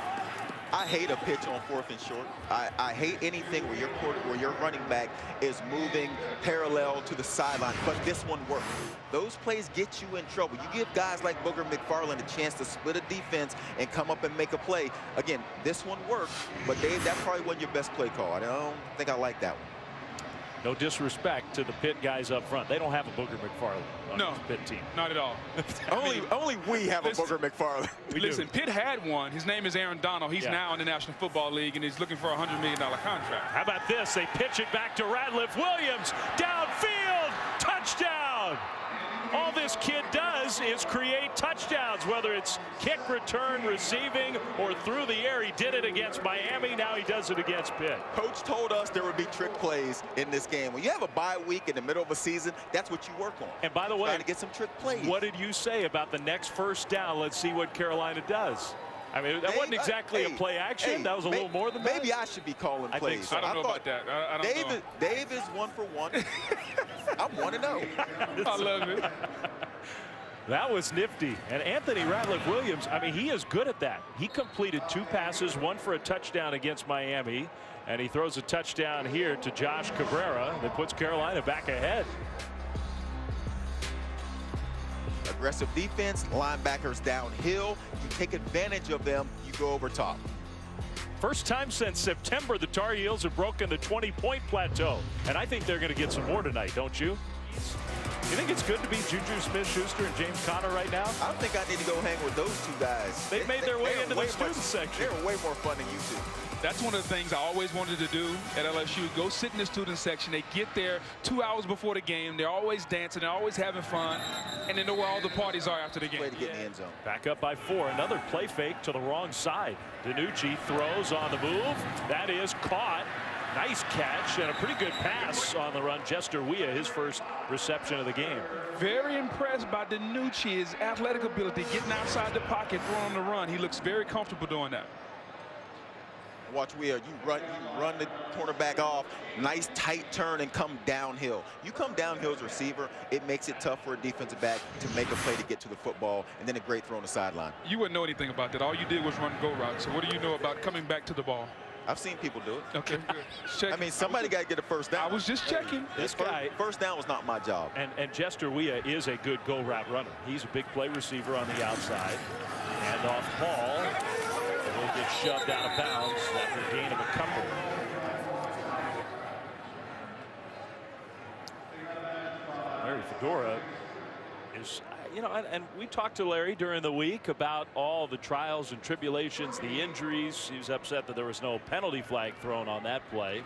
I hate a pitch on 4th and short. I hate anything where your running back is moving parallel to the sideline, but this one worked. Those plays get you in trouble. You give guys like Booger McFarland a chance to split a defense and come up and make a play. Again, this one worked, but Dave, that probably wasn't your best play call. I don't think I like that one. No disrespect to the Pitt guys up front. They don't have a Booger McFarland on this Pitt team. Not at all. only we have a Booger McFarland. Listen, Pitt had one. His name is Aaron Donald. He's now in the National Football League, and he's looking for a $100 million contract. How about this? They pitch it back to Radcliffe Williams. Downfield. Touchdown. All this kid does is create touchdowns, whether it's kick, return, receiving, or through the air. He did it against Miami. Now he does it against Pitt. Coach told us there would be trick plays in this game. When you have a bye week in the middle of a season, that's what you work on. And by the way, trying to get some trick plays. What did you say about the next first down? Let's see what Carolina does. I mean, that wasn't exactly a play action. That was a little more than that. Maybe I should be calling plays. I think so. I don't know about that. I don't know. Dave is 1 for 1. I'm 1-0. I love it. That was nifty. And Anthony Radcliffe Williams, I mean, he is good at that. He completed 2 passes, 1 for a touchdown against Miami, and he throws a touchdown here to Josh Cabrera that puts Carolina back ahead. Aggressive defense, linebackers downhill. You take advantage of them, you go over top. First time since September the Tar Heels have broken the 20-point plateau. And I think they're going to get some more tonight, don't you? You think it's good to be Juju Smith-Schuster and James Conner right now? I think I need to go hang with those 2 guys. They made their way into the student section. They're way more fun than you two. That's one of the things I always wanted to do at LSU. Go sit in the student section. They get there 2 hours before the game. They're always dancing. They're always having fun. And they know where all the parties are after the game. Way to get in the end zone. Back up by 4. Another play fake to the wrong side. DiNucci throws on the move. That is caught. Nice catch and a pretty good pass on the run. Jester Weah, his first reception of the game. Very impressed by DiNucci, his athletic ability, getting outside the pocket, throwing on the run. He looks very comfortable doing that. Watch Weah, you run the cornerback off, nice tight turn and come downhill. You come downhill as a receiver, it makes it tough for a defensive back to make a play to get to the football, and then a great throw on the sideline. You wouldn't know anything about that. All you did was run go route. So what do you know about coming back to the ball? I've seen people do it. Okay, good. I mean, somebody got to get a first down. I was just checking. This guy, first down was not my job. And Jester Weah is a good go route runner. He's a big play receiver on the outside. And off Paul. Will get shoved out of bounds after a gain of a couple. Larry Fedora is, and we talked to Larry during the week about all the trials and tribulations, the injuries. He was upset that there was no penalty flag thrown on that play.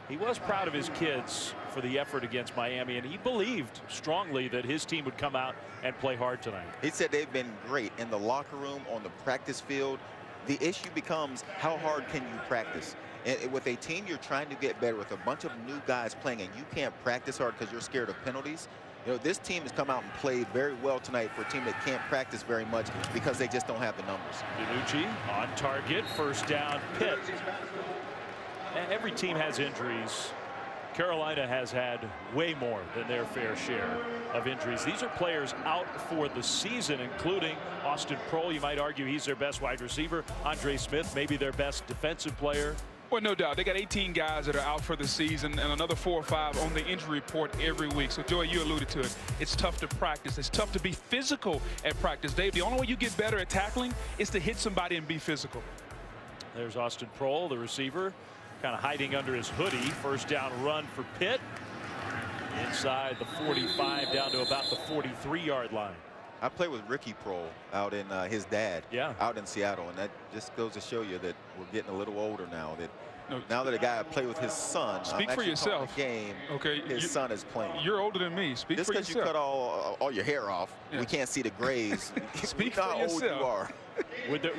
He was proud of his kids for the effort against Miami, and he believed strongly that his team would come out and play hard tonight. He said they've been great in the locker room, on the practice field. The issue becomes, how hard can you practice? And with a team you're trying to get better, with a bunch of new guys playing, and you can't practice hard because you're scared of penalties. This team has come out and played very well tonight for a team that can't practice very much because they just don't have the numbers. DiNucci on target, first down, Pitt. And every team has injuries. Carolina has had way more than their fair share of injuries. These are players out for the season, including Austin Proehl. You might argue he's their best wide receiver. Andre Smith, maybe their best defensive player. Well, no doubt. They got 18 guys that are out for the season and another 4 or 5 on the injury report every week. So, Joey, you alluded to it. It's tough to practice. It's tough to be physical at practice. Dave, the only way you get better at tackling is to hit somebody and be physical. There's Austin Proehl, the receiver, kind of hiding under his hoodie. First down run for Pitt. Inside the 45 down to about the 43-yard line. I played with Ricky Proehl out in his dad out in Seattle, and that just goes to show you that we're getting a little older now. Now that a guy played with his son, speak for yourself. Game, okay, his son is playing. You're older than me. Speak just for yourself. Just because you cut all your hair off, we can't see the grays. Speak for how yourself. old you are.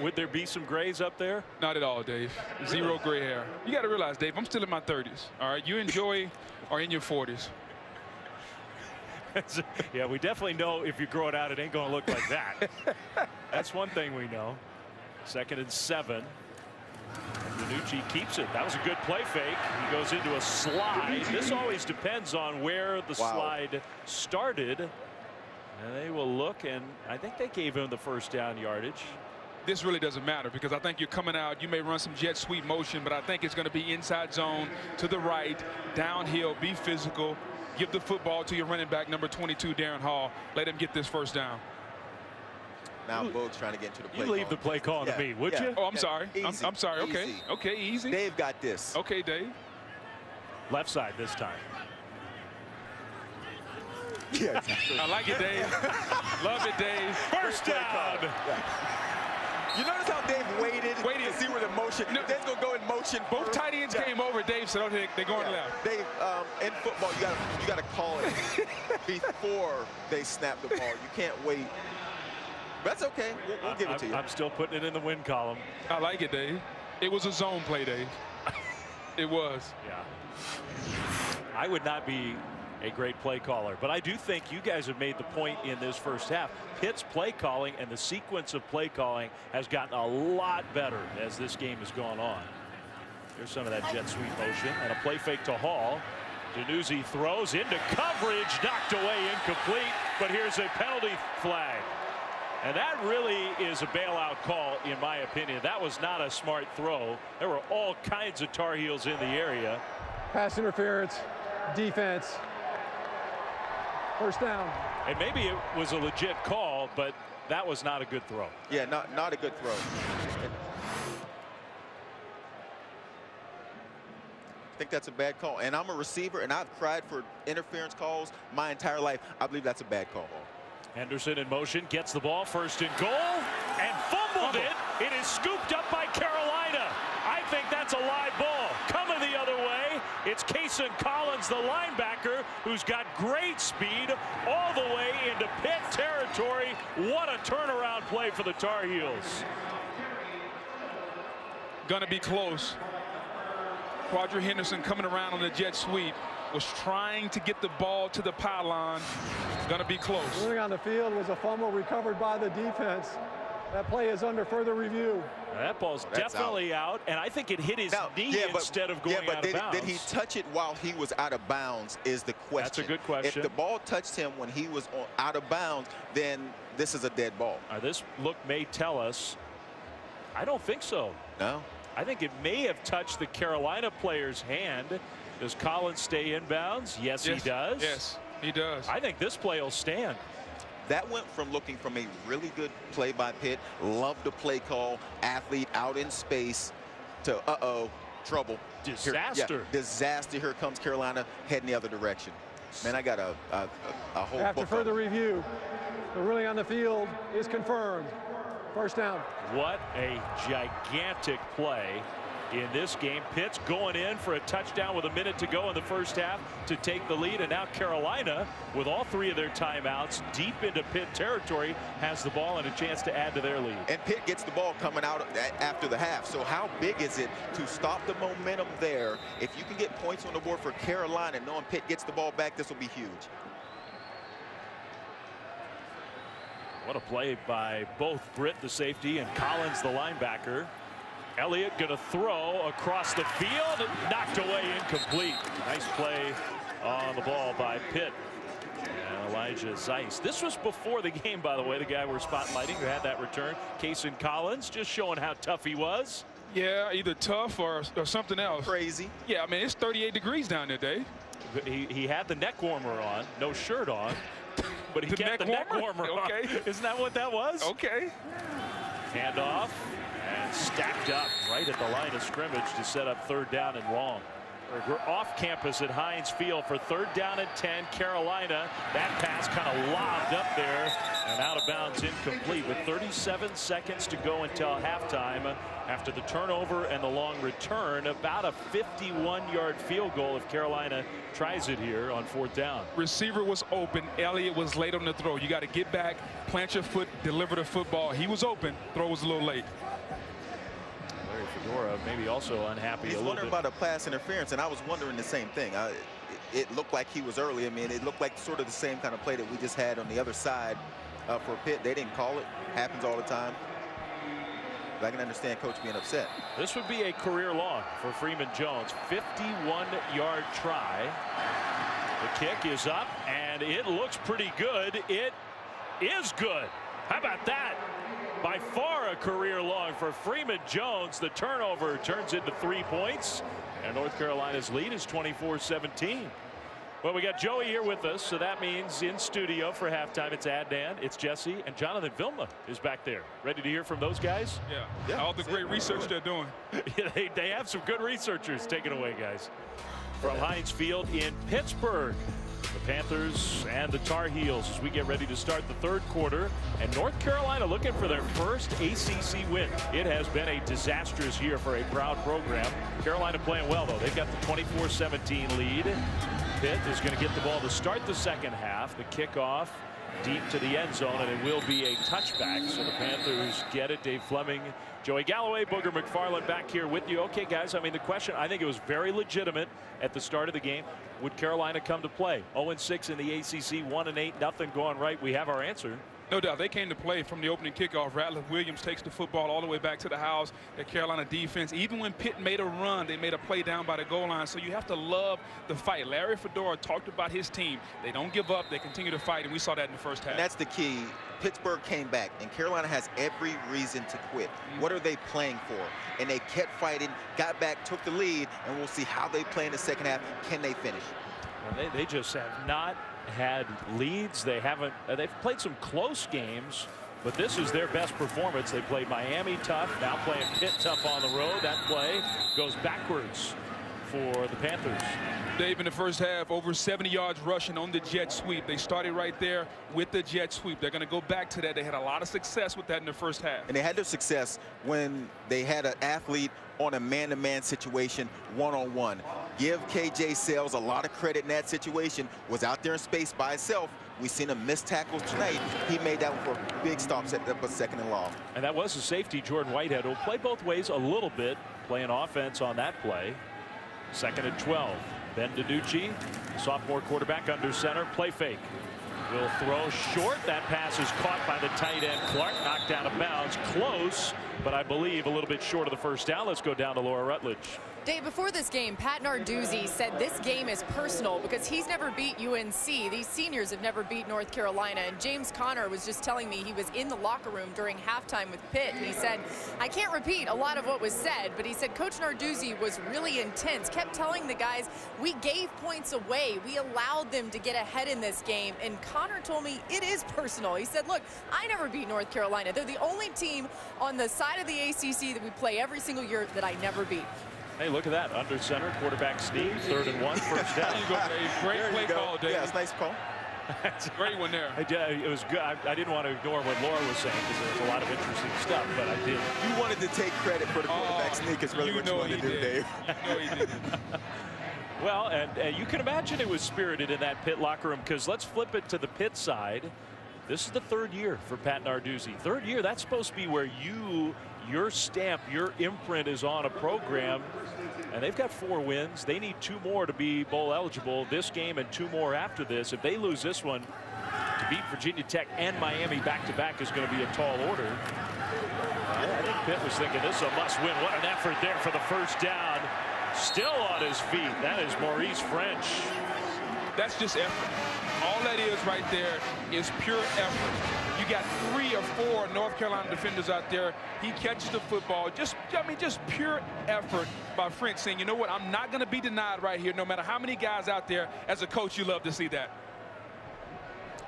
Would there be some grays up there? Not at all, Dave. Zero gray hair. You got to realize, Dave, I'm still in my 30s. All right, you and Joey are in your 40s. Yeah, we definitely know if you grow it out, it ain't going to look like that. That's one thing we know. 2nd and 7. DiNucci keeps it. That was a good play fake. He goes into a slide. This always depends on where the slide started. And they will look, and I think they gave him the first down yardage. This really doesn't matter because I think you're coming out. You may run some jet sweep motion, but I think it's going to be inside zone to the right, downhill, be physical. Give the football to your running back, number 22, Darrin Hall. Let him get this first down. Now Boog's trying to get into the play. You leave the play call to me, would you? Oh, I'm sorry. Easy. I'm sorry. Okay. Easy. Okay, easy. Dave got this. Okay, Dave. Left side this time. Yeah, exactly. I like it, Dave. Love it, Dave. First down. You notice how Dave waited to see where the motion. No, Dave's gonna go in motion. Both tight ends came over. Dave said, "Okay, they're going left." Dave, in football, you gotta call it before they snap the ball. You can't wait. That's okay. We'll give it to you. I'm still putting it in the win column. I like it, Dave. It was a zone play, Dave. It was. Yeah. I would not be a great play caller, but I do think you guys have made the point in this first half. Pitt's play calling and the sequence of play calling has gotten a lot better as this game has gone on. Here's some of that jet sweep motion and a play fake to Hall. DiNucci throws into coverage, knocked away, incomplete, but here's a penalty flag. And that really is a bailout call, in my opinion. That was not a smart throw. There were all kinds of Tar Heels in the area. Pass interference, defense. First down. And maybe it was a legit call, but that was not a good throw. Yeah, not a good throw. I think that's a bad call. And I'm a receiver, and I've cried for interference calls my entire life. I believe that's a bad call. Henderson in motion, gets the ball, first and goal, and fumbled it. It is scooped up by Carolina. I think that's a live ball. Coming the other way, it's Cason Collins, the linebacker, who's got great speed all the way into Pitt territory. What a turnaround play for the Tar Heels. Gonna be close. Quadri Henderson coming around on the jet sweep was trying to get the ball to the pylon. Gonna be close. Running on the field was a fumble recovered by the defense. That play is under further review. That ball's definitely out, and I think it hit his knee instead of going out of bounds. Did he touch it while he was out of bounds is the question. That's a good question. If the ball touched him when he was out of bounds, then this is a dead ball. This look may tell us. I don't think so. No. I think it may have touched the Carolina player's hand. Does Collins stay in bounds? Yes, he does. Yes, he does. I think this play will stand. That went from looking from a really good play by Pitt, love the play call, athlete out in space, to trouble. Disaster. Disaster. Here comes Carolina heading the other direction. yards. Man, I got a whole After book further on it. review, the ruling on the field is confirmed. First down. What a gigantic play in this game. Pitt's going in for a touchdown with a minute to go in the first half to take the lead, and now Carolina, with all three of their timeouts deep into Pitt territory, has the ball and a chance to add to their lead. And Pitt gets the ball coming out after the half. So how big is it to stop the momentum there? If you can get points on the board for Carolina, knowing Pitt gets the ball back, this will be huge. What a play by both Britt, the safety, and Collins, the linebacker. Elliott going to throw across the field, knocked away, incomplete. Nice play on the ball by Pitt. And Elijah Zeiss. This was before the game, by the way, the guy we're spotlighting who had that return. Cason Collins, just showing how tough he was. Yeah, either tough or something else. Crazy. Yeah, I mean, it's 38 degrees down there, Dave. He had the neck warmer on, no shirt on, but he kept the neck warmer on. Okay. Isn't that what that was? Okay. Handoff. And stacked up right at the line of scrimmage to set up third down and long. We're off campus at Heinz Field for third down and 10. Carolina, that pass kind of lobbed up there and out of bounds, incomplete, with 37 seconds to go until halftime. After the turnover and the long return, about a 51-yard field goal if Carolina tries it here on fourth down. Receiver was open. Elliott was late on the throw. You got to get back, plant your foot, deliver the football. He was open. Throw was a little late. Larry Fedora maybe also unhappy He's a little wondering bit. about a pass interference, and I was wondering the same thing. It looked like he was early. I mean, it looked like sort of the same kind of play that we just had on the other side for Pitt. They didn't call it. Happens all the time. But I can understand Coach being upset. This would be a career long for Freeman Jones. 51-yard try. The kick is up, and it looks pretty good. It is good. How about that? By far a career long for Freeman Jones. The turnover turns into 3 points, and North Carolina's lead is 24-17. Well, we got Joey here with us, so that means in studio for halftime it's Adnan, it's Jesse, and Jonathan Vilma is back there. Ready to hear from those guys? Yeah, all the great research they're doing. They have some good researchers. Take it away, guys. From Heinz Field in Pittsburgh, the Panthers and the Tar Heels as we get ready to start the third quarter. And North Carolina looking for their first ACC win. It has been a disastrous year for a proud program. Carolina playing well, though. They've got the 24-17 lead. Pitt is going to get the ball to start the second half. The kickoff deep to the end zone, and it will be a touchback. So the Panthers get it. Dave Fleming, Joey Galloway, Booger McFarland back here with you. Okay, guys, I mean, the question, I think it was very legitimate at the start of the game. Would Carolina come to play? 0-6 in the ACC, 1-8, nothing going right. We have our answer. No doubt they came to play from the opening kickoff. Ratliff Williams takes the football all the way back to the house. The Carolina defense, even when Pitt made a run, they made a play down by the goal line. So you have to love the fight. Larry Fedora talked about his team. They don't give up. They continue to fight, and we saw that in the first half. And that's the key. Pittsburgh came back, and Carolina has every reason to quit. What are they playing for? And they kept fighting, got back, took the lead, and we'll see how they play in the second half. Can they finish? Well, they just have not had leads. They haven't. They've played some close games, but this is their best performance. They played Miami tough, now playing Pitt tough on the road. That play goes backwards for the Panthers. Dave, in the first half, over 70 yards rushing on the jet sweep. They started right there with the jet sweep. They're going to go back to that. They had a lot of success with that in the first half. And they had their success when they had an athlete on a man-to-man situation, one-on-one. Give KJ Sales a lot of credit in that situation. Was out there in space by himself. We've seen him miss tackles tonight. He made that one for a big stop, set up a second and long. And that was a safety, Jordan Whitehead, who'll play both ways a little bit, playing offense on that play. Second and 12. Ben DiNucci, sophomore quarterback under center, play fake. Will throw short. That pass is caught by the tight end Clark, knocked out of bounds. Close, but I believe a little bit short of the first down. Let's go down to Laura Rutledge. Dave, before this game, Pat Narduzzi said this game is personal because he's never beat UNC. These seniors have never beat North Carolina. And James Conner was just telling me he was in the locker room during halftime with Pitt. And he said, I can't repeat a lot of what was said, but he said Coach Narduzzi was really intense, kept telling the guys, we gave points away. We allowed them to get ahead in this game. And Conner told me it is personal. He said, look, I never beat North Carolina. They're the only team on the side of the ACC that we play every single year that I never beat. Hey, look at that. Under center, quarterback sneak, 3rd and 1, first down. There you go, Dave. Great play call, Dave. Yeah, it's a nice call. It's a great one there. It was good. I didn't want to ignore what Laura was saying because there was a lot of interesting stuff, but I did. You wanted to take credit for the quarterback sneak is really what you wanted to do, Dave. No, he didn't. Well, and you can imagine it was spirited in that Pitt locker room, because let's flip it to the Pitt side. This is the 3rd year for Pat Narduzzi. 3rd year, that's supposed to be where your stamp, your imprint is on a program. And they've got 4 wins. They need 2 more to be bowl eligible this game and 2 more after this. If they lose this one, to beat Virginia Tech and Miami back-to-back is going to be a tall order. I think Pitt was thinking this is a must-win. What an effort there for the first down. Still on his feet. That is Maurice French. That's just effort. All that is right there is pure effort. You got 3 or 4 North Carolina defenders out there. He catches the football. Just pure effort by French, saying, you know what, I'm not going to be denied right here, no matter how many guys out there. As a coach, you love to see that.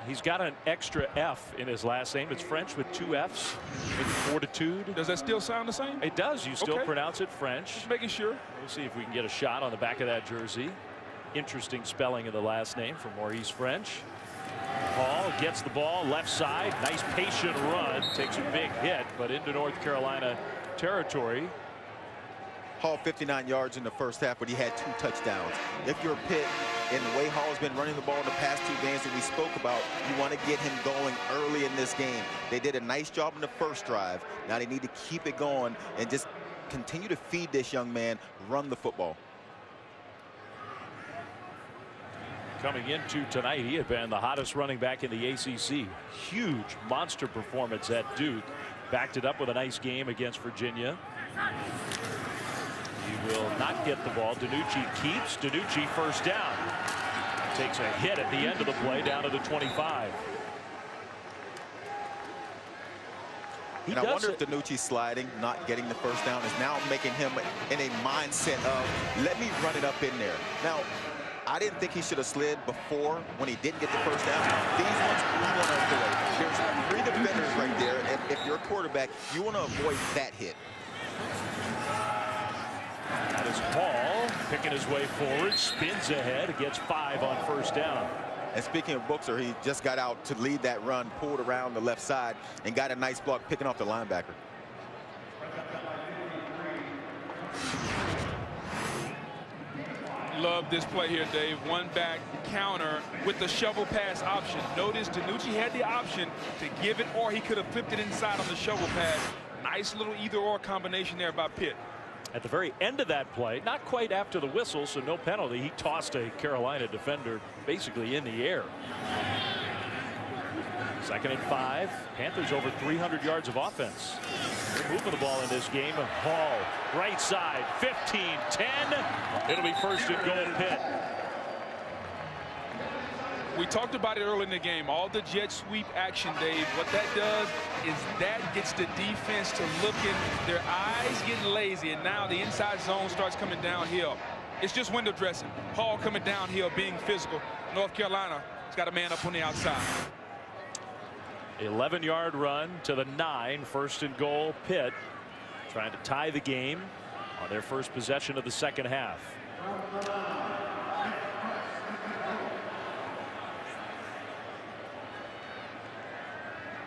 He's got an extra F in his last name. It's French with 2 Fs. Maybe fortitude. Does that still sound the same? It does. You still pronounce it French. Just making sure. We'll see if we can get a shot on the back of that jersey. Interesting spelling of the last name for Maurice French. Hall gets the ball left side. Nice patient run. Takes a big hit, but into North Carolina territory. Hall 59 yards in the first half, but he had 2 touchdowns. If you're Pitt, and the way Hall's been running the ball in the past 2 games that we spoke about, you want to get him going early in this game. They did a nice job in the first drive. Now they need to keep it going and just continue to feed this young man, run the football. Coming into tonight, he had been the hottest running back in the ACC. Huge monster performance at Duke. Backed it up with a nice game against Virginia. He will not get the ball. DiNucci keeps. DiNucci first down. Takes a hit at the end of the play down to the 25. And I wonder if DiNucci's sliding, not getting the first down, is now making him in a mindset of, let me run it up in there. Now, I didn't think he should have slid before when he didn't get the first down. These ones we want to avoid. There's 3 defenders right there. And if you're a quarterback, you want to avoid that hit. That is Hall picking his way forward, spins ahead, gets 5 on first down. And speaking of Buchser, he just got out to lead that run, pulled around the left side, and got a nice block picking off the linebacker. Love this play here, Dave. One back counter with the shovel pass option. Notice DiNucci had the option to give it, or he could have flipped it inside on the shovel pass. Nice little either-or combination there by Pitt. At the very end of that play, not quite after the whistle, so no penalty, he tossed a Carolina defender basically in the air. 2nd and 5. Panthers over 300 yards of offense. They're moving the ball in this game. Hall, right side, 15-10. It'll be 1st and goal Pitt. We talked about it early in the game. All the jet sweep action, Dave. What that does is that gets the defense to looking, their eyes getting lazy, and now the inside zone starts coming downhill. It's just window dressing. Hall coming downhill, being physical. North Carolina has got a man up on the outside. 11-yard run to the 9. 1st and goal Pitt, trying to tie the game on their first possession of the second half.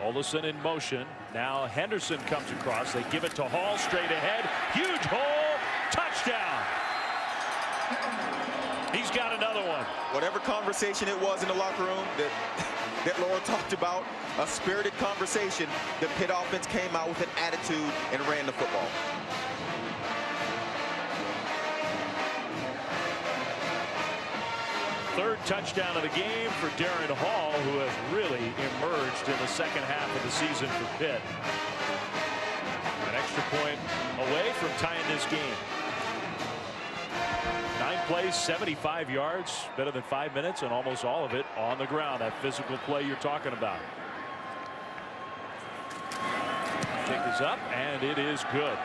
Olesen in motion. Now Henderson comes across. They give it to Hall straight ahead. Huge hole. Touchdown. He's got another one. Whatever conversation it was in the locker room that Laura talked about, a spirited conversation, the Pitt offense came out with an attitude and ran the football. Third touchdown of the game for Darrin Hall, who has really emerged in the second half of the season for Pitt. An extra point away from tying this game. 9 plays, 75 yards, better than 5 minutes, and almost all of it on the ground. That physical play you're talking about. Kick is up, and it is good.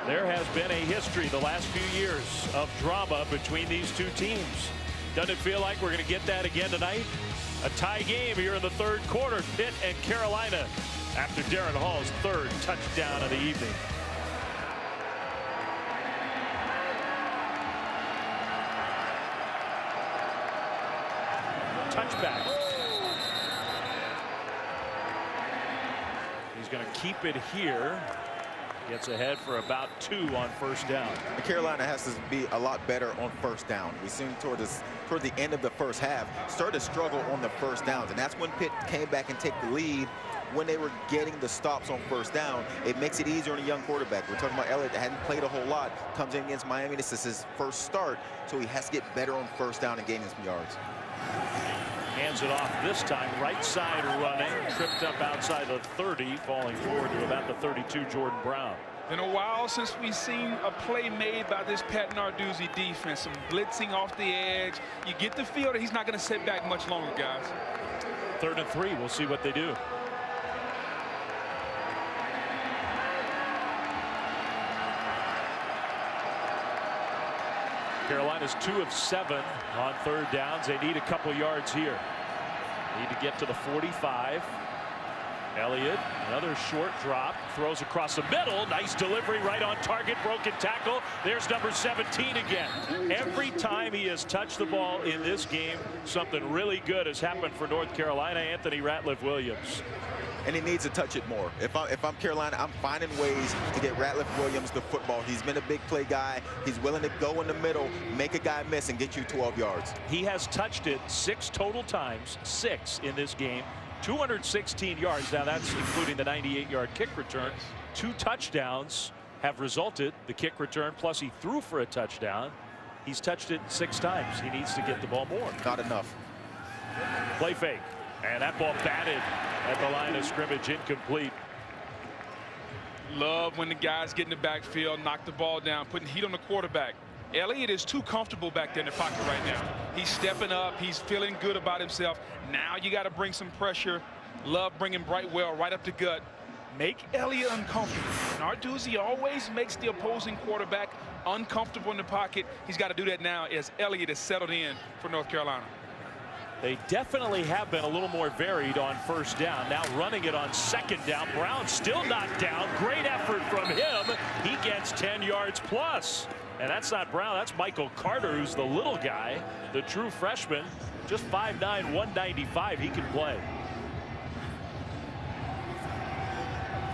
There has been a history the last few years of drama between these 2 teams. Doesn't it feel like we're going to get that again tonight? A tie game here in the 3rd quarter. Pitt and Carolina after Darrin Hall's 3rd touchdown of the evening. touchback. He's going to keep it here. Gets ahead for about 2 on first down. And Carolina has to be a lot better on first down. We've seen toward the end of the first half started to struggle on the first downs, and that's when Pitt came back and take the lead. When they were getting the stops on first down, it makes it easier on a young quarterback. We're talking about Elliott that hadn't played a whole lot, comes in against Miami. This is his first start, so he has to get better on first down and gaining some yards. Hands it off this time, right side running, tripped up outside the 30, falling forward to about the 32, Jordan Brown. Been a while since we've seen a play made by this Pat Narduzzi defense. Some blitzing off the edge. You get the feel that he's not going to sit back much longer, guys. 3rd and 3. We'll see what they do. Carolina's 2 of 7 on 3rd downs. They need a couple yards here. Need to get to the 45. Elliott, another short drop, throws across the middle. Nice delivery, right on target, broken tackle. There's number 17 again. Every time he has touched the ball in this game, something really good has happened for North Carolina. Anthony Ratliff-Williams. And he needs to touch it more. If I'm Carolina, I'm finding ways to get Ratliff-Williams the football. He's been a big play guy. He's willing to go in the middle, make a guy miss, and get you 12 yards. He has touched it 6 total times, 6 in this game. 216 yards. Now that's including the 98-yard kick return. 2 touchdowns have resulted. The kick return, plus he threw for a touchdown. He's touched it 6 times. He needs to get the ball more. Not enough. Play fake. And that ball batted at the line of scrimmage, incomplete. Love when the guys get in the backfield, knock the ball down, putting heat on the quarterback. Elliott is too comfortable back there in the pocket right now. He's stepping up. He's feeling good about himself. Now you got to bring some pressure. Love bringing Brightwell right up the gut. Make Elliott uncomfortable. Narduzzi always makes the opposing quarterback uncomfortable in the pocket. He's got to do that now as Elliott is settled in for North Carolina. They definitely have been a little more varied on first down. Now running it on 2nd down. Brown still not down. Great effort from him. He gets 10 yards plus. And that's not Brown. That's Michael Carter, who's the little guy, the true freshman. Just 5'9", 195. He can play.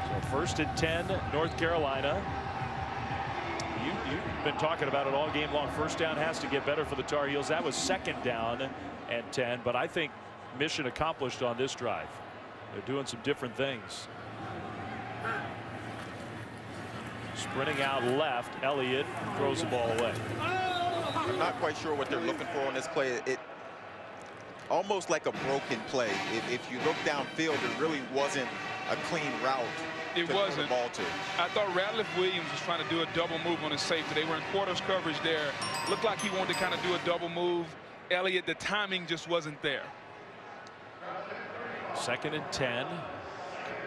So 1st and 10, North Carolina. You've been talking about it all game long. First down has to get better for the Tar Heels. That was 2nd down and 10, but I think mission accomplished on this drive. They're doing some different things. Sprinting out left, Elliott throws the ball away. I'm not quite sure what they're looking for on this play. It almost like a broken play. If you look downfield, there really wasn't a clean route. It wasn't. The ball to. I thought Ratliff-Williams was trying to do a double move on his safety. They were in quarters coverage there. Looked like he wanted to kind of do a double move. Elliott, the timing just wasn't there. 2nd and 10.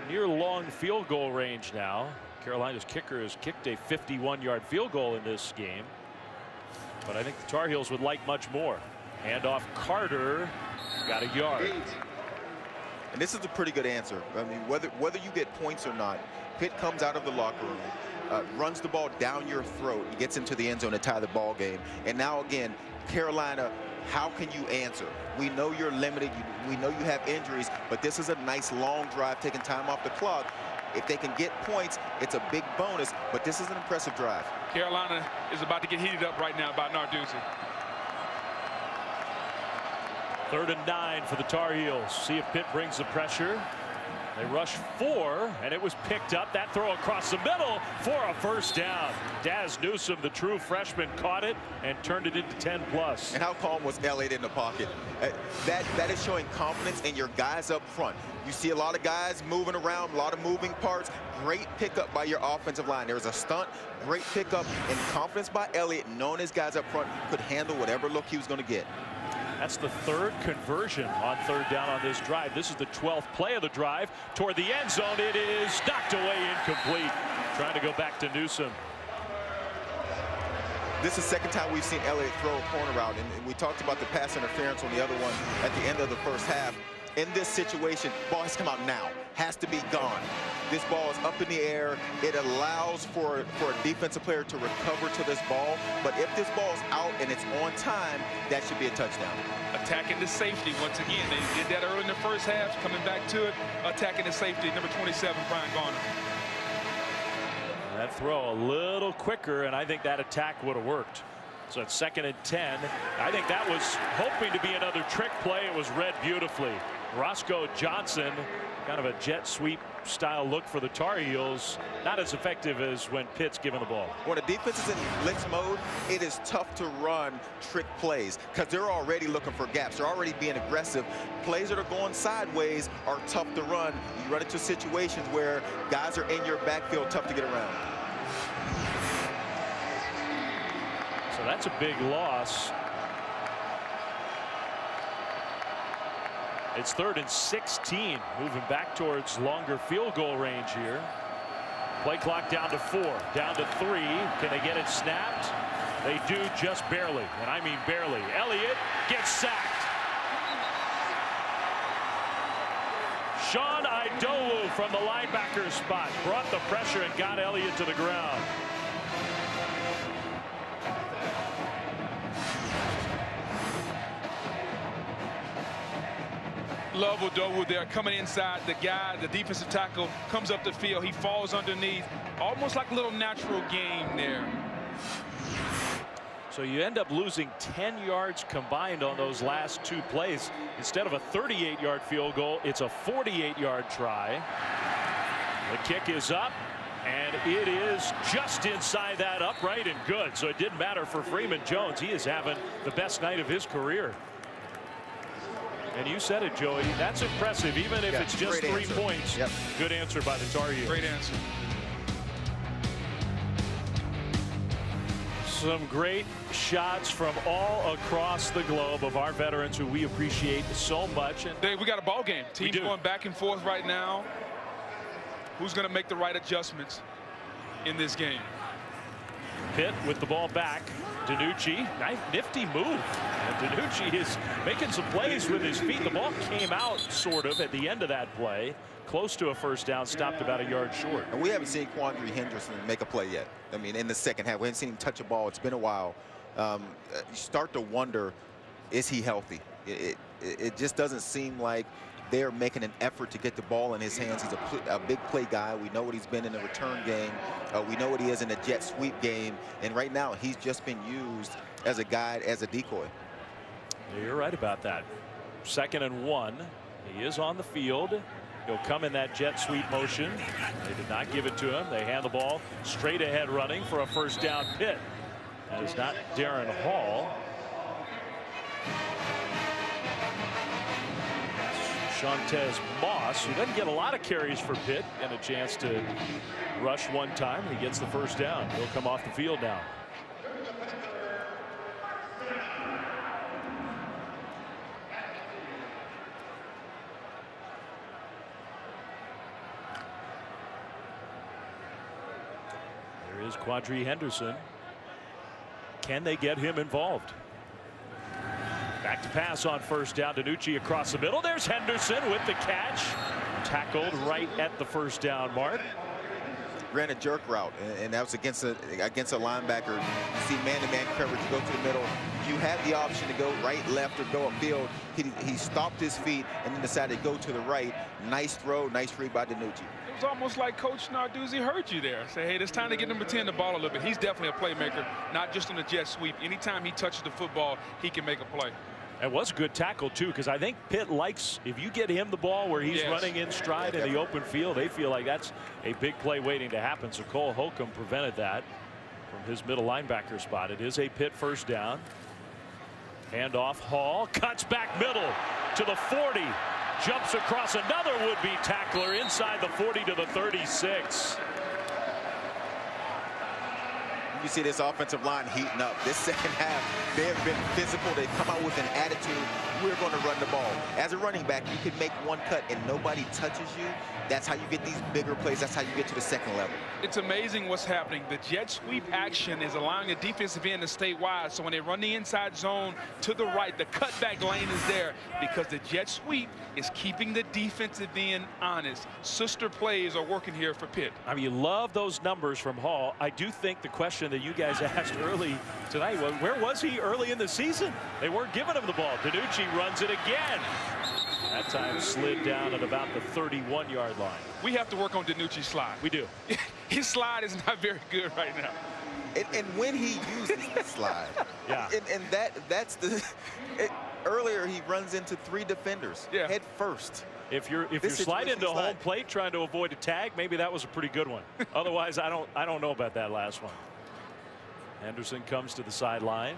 Near long field goal range now. Carolina's kicker has kicked a 51-yard field goal in this game. But I think the Tar Heels would like much more. Handoff Carter. Got a yard. And this is a pretty good answer. I mean, whether you get points or not, Pitt comes out of the locker room, runs the ball down your throat, and gets into the end zone to tie the ball game. And now again, Carolina, how can you answer? We know you're limited. We know you have injuries, but this is a nice long drive, taking time off the clock. If they can get points, it's a big bonus, but this is an impressive drive. Carolina is about to get heated up right now by Narduzzi. 3rd and 9 for the Tar Heels. See if Pitt brings the pressure. They rush 4, and it was picked up. That throw across the middle for a first down. Daz Newsome, the true freshman, caught it and turned it into 10 plus. And how calm was Elliott in the pocket? That is showing confidence in your guys up front. You see a lot of guys moving around, a lot of moving parts. Great pickup by your offensive line. There was a stunt, great pickup, and confidence by Elliott, knowing his guys up front could handle whatever look he was going to get. That's the 3rd conversion on 3rd down on this drive. This is the 12th play of the drive. Toward the end zone, it is knocked away, incomplete. Trying to go back to Newsome. This is the 2nd time we've seen Elliott throw a corner route, and we talked about the pass interference on the other one at the end of the first half. in this situation, ball has come out now, has to be gone. This ball is up in the air. It allows for a defensive player to recover to this ball. But if this ball is out and it's on time, that should be a touchdown. Attacking the safety once again. They did that early in the first half, coming back to it, attacking the safety, number 27, Brian Garner. That throw a little quicker, and I think that attack would have worked. So it's 2nd and 10. I think that was hoping to be another trick play. It was read beautifully. Roscoe Johnson, kind of a jet sweep style look for the Tar Heels. Not as effective as when Pitt's given the ball. When a defense is in blitz mode, it is tough to run trick plays because they're already looking for gaps. They're already being aggressive. Plays that are going sideways are tough to run. You run into situations where guys are in your backfield, tough to get around. So that's a big loss. It's 3rd and 16, moving back towards longer field goal range here. Play clock down to 4, down to 3. Can they get it snapped? They do, just barely, and I mean barely. Elliott gets sacked. Sean Idowu from the linebacker spot brought the pressure and got Elliott to the ground. Love Idowu there coming inside. The guy, the defensive tackle, comes up the field. He falls underneath. Almost like a little natural game there. So you end up losing 10 yards combined on those last 2 plays. Instead of a 38-yard field goal, it's a 48-yard try. The kick is up, and it is just inside that, upright and good. So it didn't matter for Freeman Jones. He is having the best night of his career. And you said it, Joey. That's impressive, even if it's just 3 points. Yep. Good answer by the Tar Heels. Great answer. Some great shots from all across the globe of our veterans who we appreciate so much. And Dave, we got a ball game. Teams going back and forth right now. Who's going to make the right adjustments in this game? Pitt with the ball back. DiNucci, nice nifty move. And DiNucci is making some plays with his feet. The ball came out sort of at the end of that play, close to a first down, stopped about a yard short. And we haven't seen Quandre Henderson make a play yet. I mean, in the second half, we haven't seen him touch a ball. It's been a while. You start to wonder, is he healthy? It just doesn't seem like they're making an effort to get the ball in his hands. He's a big play guy. We know what he's been in the return game. We know what he is in the jet sweep game. And right now, he's just been used as a guide, as a decoy. You're right about that. 2nd and 1. He is on the field. He'll come in that jet sweep motion. They did not give it to him. They hand the ball straight ahead running for a first down. Pitt. That is not Darrin Hall. Shantez Moss, who doesn't get a lot of carries for Pitt, and a chance to rush one time. He gets the first down. He'll come off the field now. There is Quandre Henderson. Can they get him involved? Back to pass on first down. DiNucci across the middle. There's Henderson with the catch. Tackled right at the first down mark. Ran a jerk route, and that was against a linebacker. You see man-to-man coverage, you go to the middle. You have the option to go right, left, or go upfield. He stopped his feet and then decided to go to the right. Nice throw, nice read by DiNucci. It was almost like Coach Narduzzi heard you there. Say, hey, it's time to get number 10 the ball a little bit. He's definitely a playmaker, not just on the jet sweep. Anytime he touches the football, he can make a play. It was a good tackle, too, because I think Pitt likes, if you get him the ball where he's running in stride in the open field, they feel like that's a big play waiting to happen. So Cole Holcomb prevented that from his middle linebacker spot. It is a Pitt first down. Handoff, Hall cuts back middle to the 40. Jumps across another would-be tackler inside the 40 to the 36. you see this offensive line heating up. This second half, they have been physical. They've come out with an attitude. We're going to run the ball. As a running back, you can make one cut and nobody touches you. That's how you get these bigger plays. That's how you get to the second level. It's amazing what's happening. The jet sweep action is allowing the defensive end to stay wide. So when they run the inside zone to the right, the cutback lane is there because the jet sweep is keeping the defensive end honest. Sister plays are working here for Pitt. I mean, you love those numbers from Hall. I do think the question that you guys asked early tonight was, where was he early in the season? They weren't giving him the ball. DiNucci runs it again. That time slid down at about the 31-yard line. We have to work on DiNucci's slide. We do. His slide is not very good right now. And when he uses the slide, yeah. And that's the earlier he runs into 3 defenders head first. If you're sliding into home plate trying to avoid a tag, maybe that was a pretty good one. Otherwise, I don't know about that last one. Henderson comes to the sideline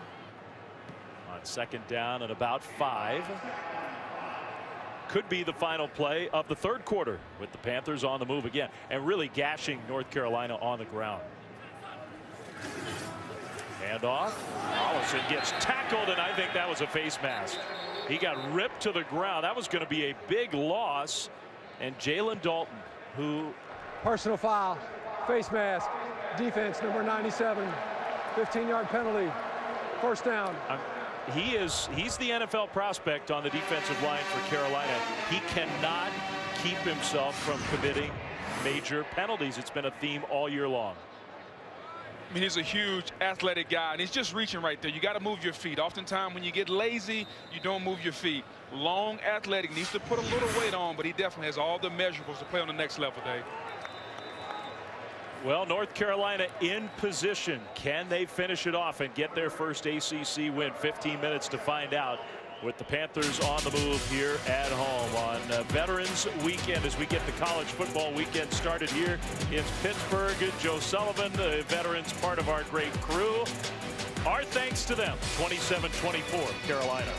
on second down and about 5. Could be the final play of the third quarter with the Panthers on the move again and really gashing North Carolina on the ground. Handoff. Allison gets tackled, and I think that was a face mask. He got ripped to the ground. That was going to be a big loss. And Jalen Dalton, who... Personal foul, face mask, defense, number 97, 15-yard penalty, first down. He's the NFL prospect on the defensive line for Carolina. He cannot keep himself from committing major penalties. It's been a theme all year long. I mean, he's a huge athletic guy, and he's just reaching right there. You got to move your feet. Oftentimes, when you get lazy, you don't move your feet. Long, athletic, needs to put a little weight on, but he definitely has all the measurables to play on the next level, Dave. Well, North Carolina in position. Can they finish it off and get their first ACC win? 15 minutes to find out with the Panthers on the move here at home on Veterans Weekend as we get the college football weekend started here in Pittsburgh. Joe Sullivan, the veterans, part of our great crew. Our thanks to them. 27-24 Carolina.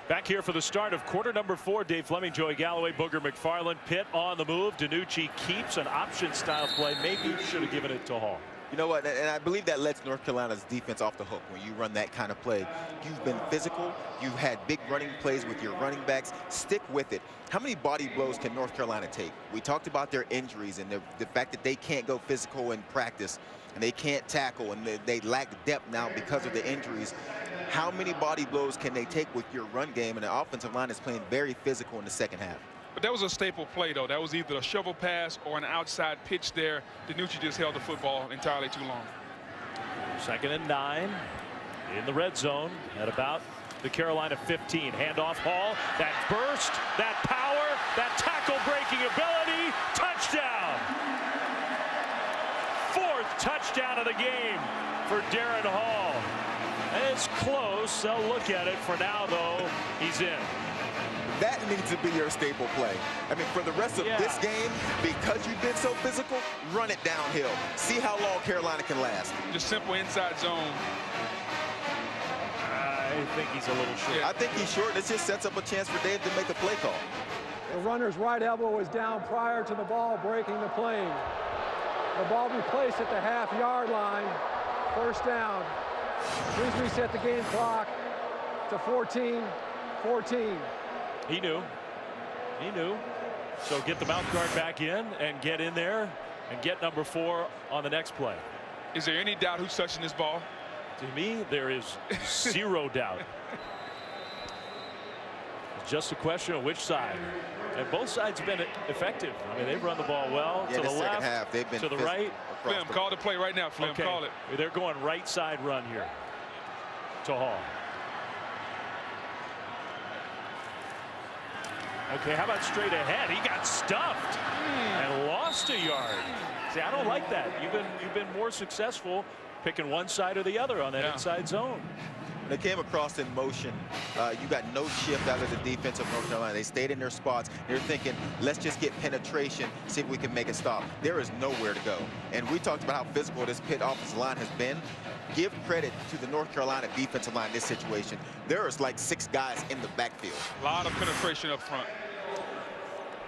Back here for the start of quarter number 4. Dave Fleming, Joey Galloway, Booger McFarland. Pitt on the move. DiNucci keeps an option style play. Maybe you should have given it to Hall. You know what, and I believe that lets North Carolina's defense off the hook when you run that kind of play. You've been physical. You've had big running plays with your running backs. Stick with it. How many body blows can North Carolina take? We talked about their injuries and the fact that they can't go physical in practice and they can't tackle and they lack depth now because of the injuries. How many body blows can they take with your run game? And the offensive line is playing very physical in the second half. But that was a staple play, though. That was either a shovel pass or an outside pitch there. DiNucci just held the football entirely too long. 2nd and 9 in the red zone at about the Carolina 15. Handoff Hall. That burst, that power, that tackle-breaking ability. Touchdown! 4th touchdown of the game for Darrin Hall. It's close. They'll look at it. For now, though, he's in. That needs to be your staple play. I mean, for the rest of this game, because you've been so physical, run it downhill. See how long Carolina can last. Just simple inside zone. I think he's a little short. I think he's short. This just sets up a chance for Dave to make a play call. The runner's right elbow was down prior to the ball breaking the plane. The ball be placed at the half-yard line. First down. Please reset the game clock to 14-14. He knew. He knew. So get the mouth guard back in and get in there and get number 4 on the next play. Is there any doubt who's touching this ball? To me, there is 0 doubt. It's just a question of which side. And both sides have been effective. I mean, they've run the ball well to the left, half, they've been to the right. Flem, call the play right now. Flem, call it. They're going right side run here to Hall. Okay, how about straight ahead? He got stuffed and lost a yard. See, I don't like that. You've been more successful picking one side or the other on that inside zone. They came across in motion. You got no shift out of the defense of North Carolina. They stayed in their spots. They're thinking, let's just get penetration, see if we can make it stop. There is nowhere to go. And we talked about how physical this Pitt offensive line has been. Give credit to the North Carolina defensive line in this situation. There is like 6 guys in the backfield. A lot of penetration up front.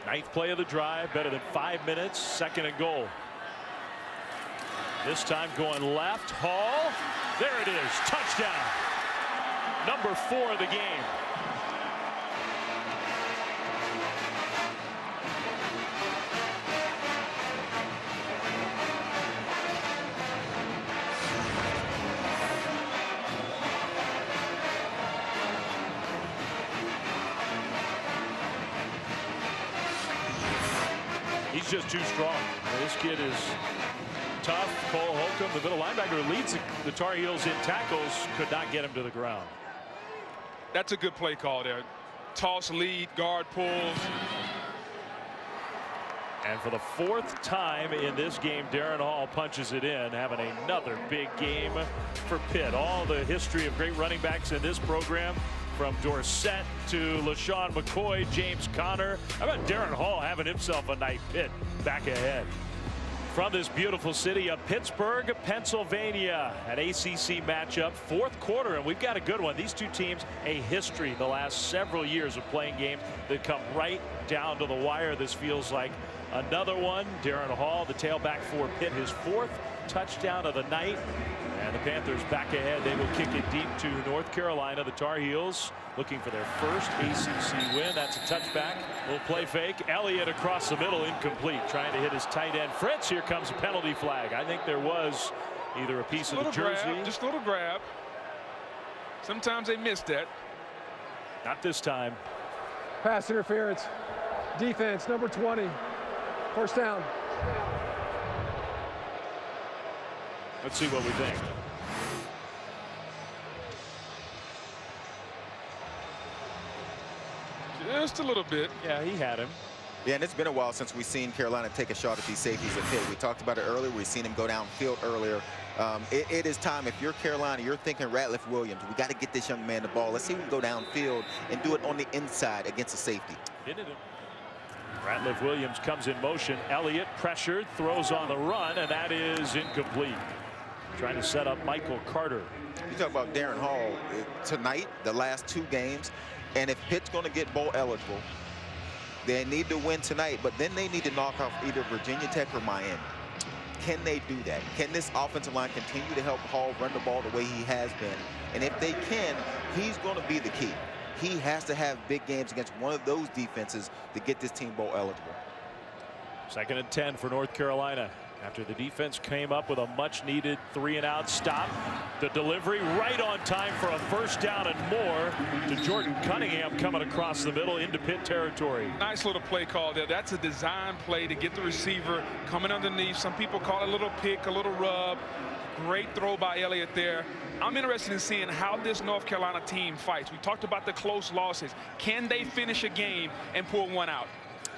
9th play of the drive, better than 5 minutes, 2nd and goal. This time going left. Hall. There it is. Touchdown. Number 4 of the game. He's just too strong. This kid is tough. Cole Holcomb, the middle linebacker, leads the Tar Heels in tackles, could not get him to the ground. That's a good play call there. Toss, lead, guard pulls. And for the 4th time in this game, Darrin Hall punches it in, having another big game for Pitt. All the history of great running backs in this program, from Dorsett to LaShawn McCoy, James Conner. How about Darrin Hall having himself a night? Pitt back ahead. From this beautiful city of Pittsburgh, Pennsylvania, an ACC matchup, 4th quarter, and we've got a good one. These two teams, a history the last several years of playing games that come right down to the wire. This feels like another one. Darrin Hall, the tailback for Pitt, his 4th touchdown of the night. And the Panthers back ahead. They will kick it deep to North Carolina. The Tar Heels looking for their first ACC win. That's a touchback. Little play fake. Elliott across the middle, incomplete. Trying to hit his tight end. Fritz, here comes a penalty flag. I think there was either a piece of the jersey. Grab, just a little grab. Sometimes they miss that. Not this time. Pass interference. Defense, number 20. First down. Let's see what we think. Just a little bit. Yeah, he had him. Yeah, and it's been a while since we've seen Carolina take a shot at these safeties at Pitt. We talked about it earlier. We've seen him go downfield earlier. It is time. If you're Carolina, you're thinking Ratliff Williams. We got to get this young man the ball. Let's see if we can go downfield and do it on the inside against a safety. Ratliff Williams comes in motion. Elliott pressured, throws on the run, and that is incomplete. Trying to set up Michael Carter. You talk about Darrin Hall tonight, the last 2 games, and if Pitt's going to get bowl eligible, they need to win tonight, but then they need to knock off either Virginia Tech or Miami. Can they do that? Can this offensive line continue to help Hall run the ball the way he has been? And if they can, he's going to be the key. He has to have big games against one of those defenses to get this team bowl eligible. 2nd and 10 for North Carolina. After the defense came up with a much-needed 3-and-out stop. The delivery right on time for a first down and more to Jordan Cunningham coming across the middle into Pitt territory. Nice little play call there. That's a design play to get the receiver coming underneath. Some people call it a little pick, a little rub. Great throw by Elliott there. I'm interested in seeing how this North Carolina team fights. We talked about the close losses. Can they finish a game and pull one out?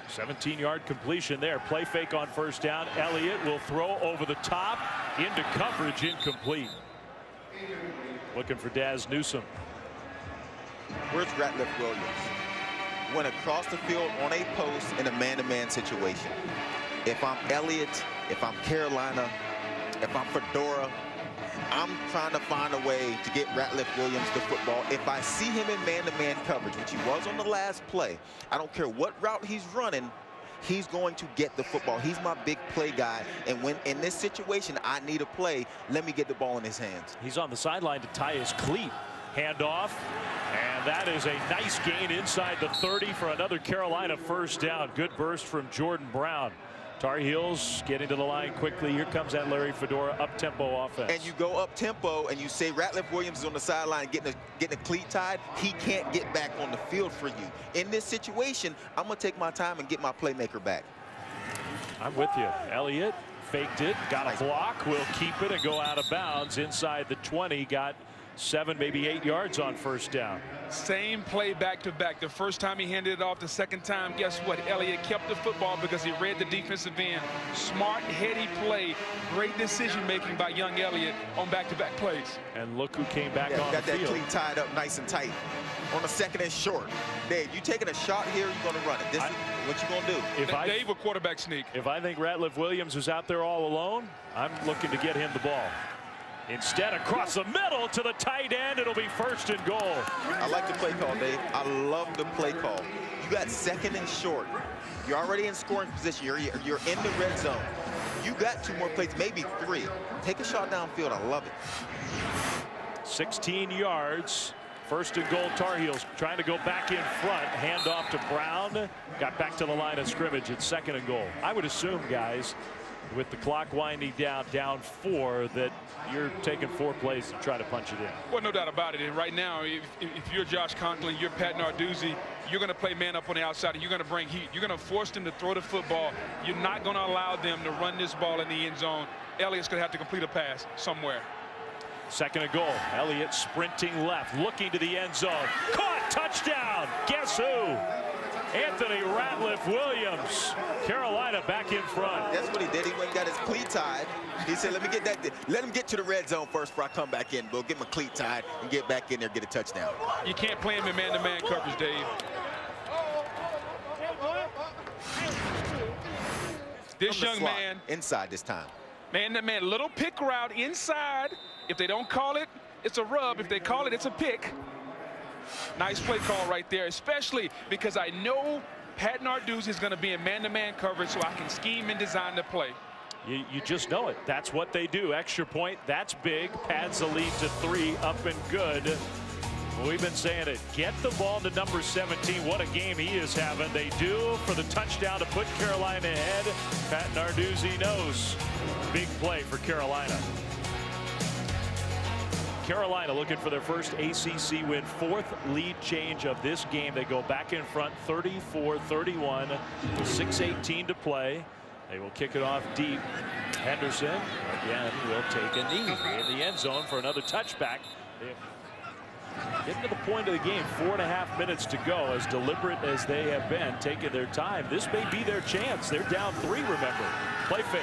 17-yard completion there. Play fake on first down. Elliott will throw over the top into coverage, incomplete. Looking for Daz Newsome. Where's Ratliff Williams? Went across the field on a post in a man-to-man situation. If I'm Elliott, if I'm Carolina, if I'm Fedora, I'm trying to find a way to get Ratliff Williams the football. If I see him in man-to-man coverage, which he was on the last play, I don't care what route he's running, he's going to get the football. He's my big play guy. And when in this situation, I need a play, let me get the ball in his hands. He's on the sideline to tie his cleat. Handoff. And that is a nice gain inside the 30 for another Carolina first down. Good burst from Jordan Brown. Tar Heels getting to the line quickly. Here comes that Larry Fedora up-tempo offense. And you go up-tempo and you say Ratliff Williams is on the sideline getting a cleat tied. He can't get back on the field for you. In this situation, I'm going to take my time and get my playmaker back. I'm with you. Elliott faked it, got a block, will keep it and go out of bounds inside the 20. Got 7, maybe 8 yards on first down. Same play back-to-back. The first time he handed it off, the second time, guess what? Elliott kept the football because he read the defensive end. Smart, heady play. Great decision-making by young Elliott on back-to-back plays. And look who came back on the field. Got that cleat tied up nice and tight on a 2nd and short. Dave, you taking a shot here, you're going to run it. This is what you're going to do. Dave, a quarterback sneak. If I think Ratliff Williams is out there all alone, I'm looking to get him the ball. Instead, across the middle to the tight end, it'll be 1st and goal. I like the play call, Dave. I love the play call. You got 2nd and short. You're already in scoring position. You're in the red zone. You got 2 more plays, maybe 3. Take a shot downfield. I love it. 16 yards. First and goal, Tar Heels trying to go back in front. Hand off to Brown. Got back to the line of scrimmage at 2nd and goal. I would assume, guys, with the clock winding down 4, that you're taking 4 plays to try to punch it in. Well, no doubt about it. And right now, if you're Josh Conklin, you're Pat Narduzzi, you're going to play man up on the outside, and you're going to bring heat. You're going to force them to throw the football. You're not going to allow them to run this ball in the end zone. Elliott's going to have to complete a pass somewhere. 2nd and goal. Elliott sprinting left, looking to the end zone. Caught, touchdown. Guess who? Anthony Ratliff-Williams. Carolina back in front. That's what he did. He went and got his cleat tied. He said, let him get to the red zone first before I come back in. We'll get my cleat tied and get back in there and get a touchdown. You can't play him in man-to-man coverage, Dave. This young man. Inside this time. Man-to-man, little pick route inside. If they don't call it, it's a rub. If they call it, it's a pick. Nice play call right there, especially because I know Pat Narduzzi is going to be in man-to-man coverage, so I can scheme and design the play. You just know it. That's what they do. Extra point, that's big. Pads the lead to 3, up and good. We've been saying it. Get the ball to number 17. What a game he is having. They do for the touchdown to put Carolina ahead. Pat Narduzzi knows. Big play for Carolina. Carolina looking for their first ACC win, 4th lead change of this game. They go back in front 34-31 with 6:18 to play. They will kick it off deep. Henderson again will take a knee in the end zone for another touchback. Getting to the point of the game, 4.5 minutes to go. As deliberate as they have been, taking their time, this may be their chance. They're down 3, remember. Play fake.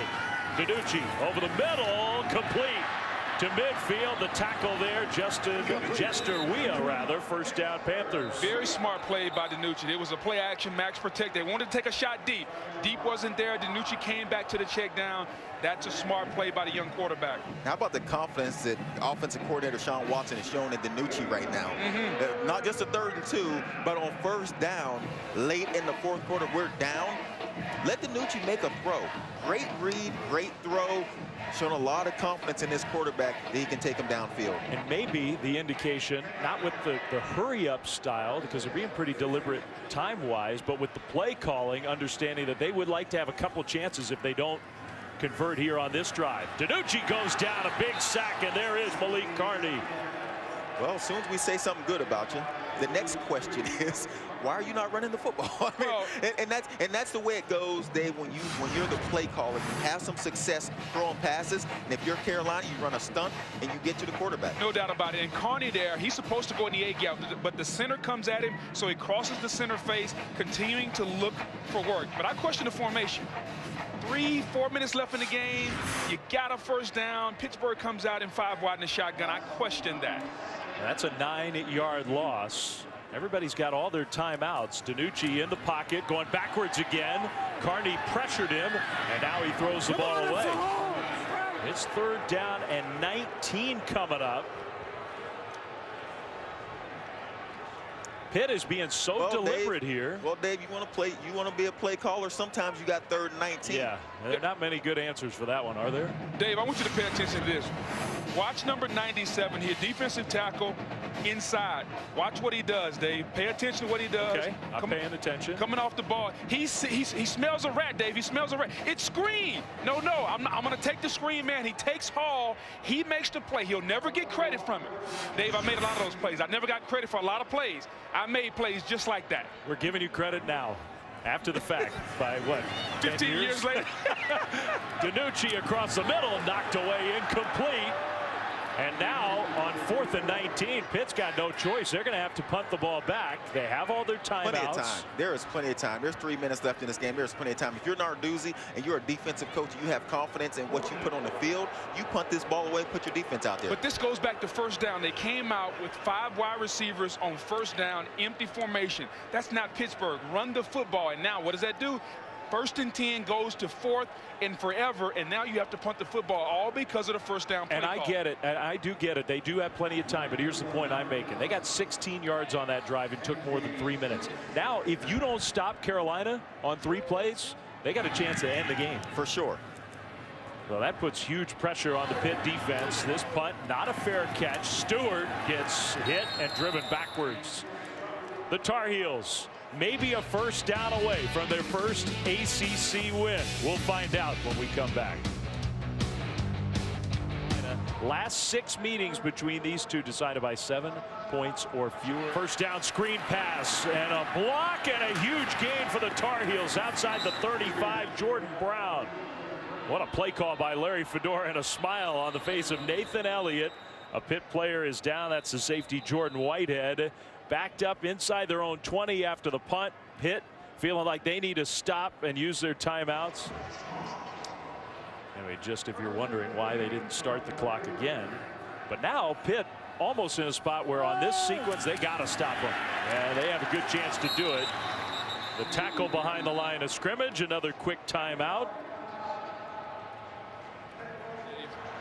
DiNucci over the middle, complete to midfield. The tackle there, Jester Wea, rather. First down, Panthers. Very smart play by DiNucci. It was a play action, max protect. They wanted to take a shot deep. Deep wasn't there. DiNucci came back to the check down. That's a smart play by the young quarterback. How about the confidence that offensive coordinator Sean Watson is showing at DiNucci right now? Not just a 3rd and 2, but on first down, late in the 4th quarter, we're down. Let DiNucci make a throw. Great read, great throw. Showing a lot of confidence in this quarterback that he can take him downfield. And maybe the indication, not with the hurry-up style, because they're being pretty deliberate time-wise, but with the play calling, understanding that they would like to have a couple chances if they don't convert here on this drive. DiNucci goes down, a big sack, and there is Malik Carney. Well, as soon as we say something good about you, the next question is, why are you not running the football? I mean, and that's the way it goes, Dave. When you're the play caller, you have some success throwing passes, and if you're Carolina, you run a stunt and you get to the quarterback. No doubt about it. And Carney there, he's supposed to go in the A gap, but the center comes at him, so he crosses the center face, continuing to look for work. But I question the formation. 3-4 minutes left in the game. You got a first down. Pittsburgh comes out in 5 wide in the shotgun. I question that. That's a 9-yard loss. Everybody's got all their timeouts. DiNucci in the pocket, going backwards again. Carney pressured him, and now he throws the ball away. It's 3rd down and 19 coming up. Pitt is being so deliberate here. Well, Dave, you want to be a play caller. Sometimes you got 3rd and 19. Yeah, there are not many good answers for that one, are there? Dave, I want you to pay attention to this. Watch number 97 here, defensive tackle inside. Watch what he does, Dave. Pay attention to what he does. Okay, I'm paying attention. Coming off the ball. He smells a rat, Dave. He smells a rat. It's screen. No, I'm going to take the screen, man. He takes Hall. He makes the play. He'll never get credit from it. Dave, I made a lot of those plays. I never got credit for a lot of plays. I made plays just like that. We're giving you credit now. After the fact, by what, 15 years later. DiNucci across the middle, knocked away, incomplete. And now on 4th and 19, Pitt's got no choice. They're going to have to punt the ball back. They have all their timeouts. Plenty of time. There is plenty of time. There's 3 minutes left in this game. There's plenty of time. If you're Narduzzi and you're a defensive coach, you have confidence in what you put on the field. You punt this ball away, put your defense out there. But this goes back to first down. They came out with 5 wide receivers on first down, empty formation. That's not Pittsburgh. Run the football. And now what does that do? 1st and 10 goes to 4th and forever, and now you have to punt the football, all because of the first down play. And I get it. And I do get it. They do have plenty of time, but here's the point I'm making. They got 16 yards on that drive and took more than 3 minutes. Now, if you don't stop Carolina on 3 plays, they got a chance to end the game. For sure. Well, that puts huge pressure on the Pitt defense. This punt, not a fair catch. Stewart gets hit and driven backwards. The Tar Heels maybe a first down away from their first ACC win. We'll find out when we come back. Last 6 meetings between these two decided by 7 points or fewer. First down screen pass and a block and a huge gain for the Tar Heels outside the 35. Jordan Brown. What a play call by Larry Fedora, and a smile on the face of Nathan Elliott. A Pitt player is down. That's the safety Jordan Whitehead. Backed up inside their own 20 after the punt. Pitt feeling like they need to stop and use their timeouts. Anyway, just if you're wondering why they didn't start the clock again. But now Pitt almost in a spot where on this sequence they got to stop them. And they have a good chance to do it. The tackle behind the line of scrimmage. Another quick timeout.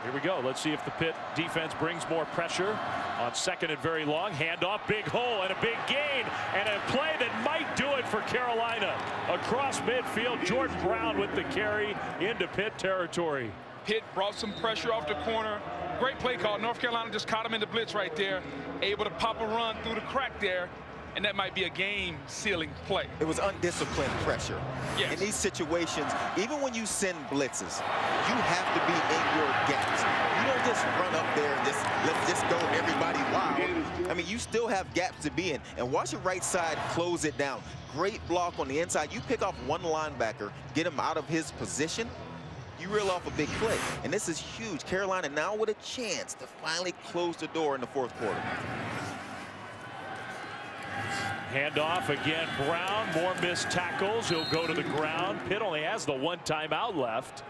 Here we go. Let's see if the Pitt defense brings more pressure on second and very long. Handoff, big hole and a big gain, and a play that might do it for Carolina. Across midfield, Jordan Brown with the carry into Pitt territory. Pitt brought some pressure off the corner. Great play call. North Carolina just caught him in the blitz right there. Able to pop a run through the crack there. And that might be a game-sealing play. It was undisciplined pressure. Yes. In these situations, even when you send blitzes, you have to be in your gaps. You don't just run up there and let's just go everybody wild. I mean, you still have gaps to be in. And watch your right side close it down. Great block on the inside. You pick off one linebacker, get him out of his position, you reel off a big play. And this is huge. Carolina now with a chance to finally close the door in the fourth quarter. Handoff again, Brown, more missed tackles. He'll go to the ground. Pitt only has the 1 timeout left.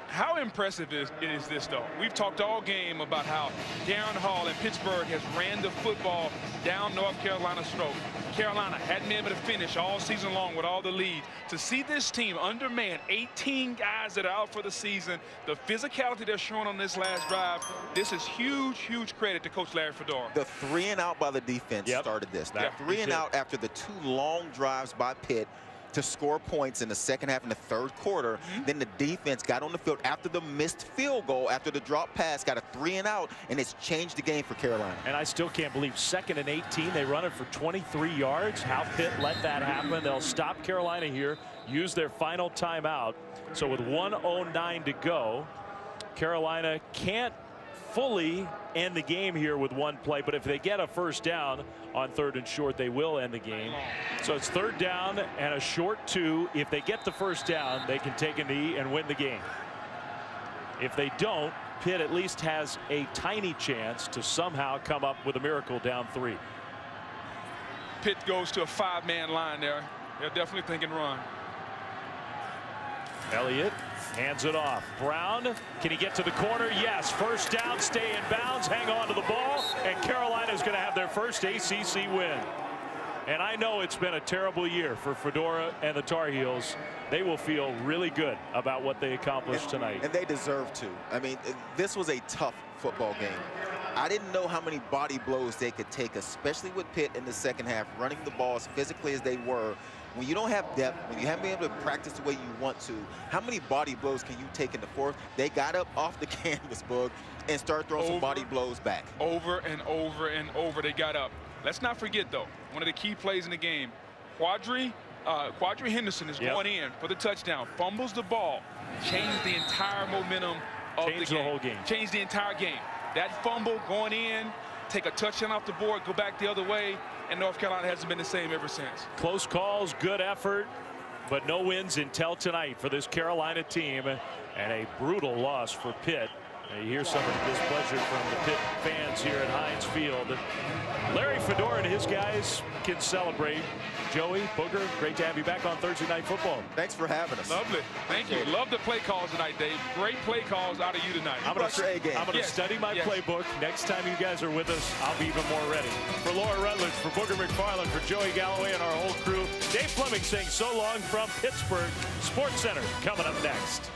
How impressive is this, though? We've talked all game about how Darrin Hall and Pittsburgh has ran the football down North Carolina's throat. Carolina hadn't been able to finish all season long with all the leads. To see this team undermanned, 18 guys that are out for the season, the physicality they're showing on this last drive, this is huge, huge credit to Coach Larry Fedora. The 3 and out by the defense started this. That 3 and out after the 2 long drives by Pitt to score points in the second half and the third quarter. Then the defense got on the field after the missed field goal, after the drop pass, got a 3 and out, and it's changed the game for Carolina. And I still can't believe 2nd and 18. They run it for 23 yards. How Pitt let that happen. They'll stop Carolina here, use their final timeout. So with 1:09 to go, Carolina can't fully end the game here with 1 play, but if they get a first down on 3rd and short, they will end the game. So it's 3rd down and a short 2. If they get the first down, they can take a knee and win the game. If they don't, Pitt at least has a tiny chance to somehow come up with a miracle down 3. Pitt goes to a 5-man line there. They're definitely thinking run. Elliott hands it off. Brown, can he get to the corner? Yes. First down, stay in bounds, hang on to the ball, and Carolina is going to have their first ACC win. And I know it's been a terrible year for Fedora and the Tar Heels. They will feel really good about what they accomplished tonight. And they deserve to. I mean, this was a tough football game. I didn't know how many body blows they could take, especially with Pitt in the second half, running the ball as physically as they were. When you don't have depth, when you haven't been able to practice the way you want to, how many body blows can you take in the fourth? They got up off the canvas, Boog, and started throwing some body blows back. Over and over and over they got up. Let's not forget, though, one of the key plays in the game, Quadri Henderson is going in for the touchdown, fumbles the ball, changed the entire momentum of the game. The whole game. Changed the entire game. That fumble going in, take a touchdown off the board, go back the other way, and North Carolina hasn't been the same ever since. Close calls, good effort, but no wins until tonight for this Carolina team, and a brutal loss for Pitt. You hear some of the displeasure from the Pitt fans here at Heinz Field. Larry Fedora and his guys can celebrate. Joey, Booger, great to have you back on Thursday Night Football. Thanks for having us. Lovely. Thank you. Love the play calls tonight, Dave. Great play calls out of you tonight. I'm going to study my playbook. Next time you guys are with us, I'll be even more ready. For Laura Rutledge, for Booger McFarland, for Joey Galloway and our whole crew, Dave Fleming saying so long from Pittsburgh Sports Center coming up next.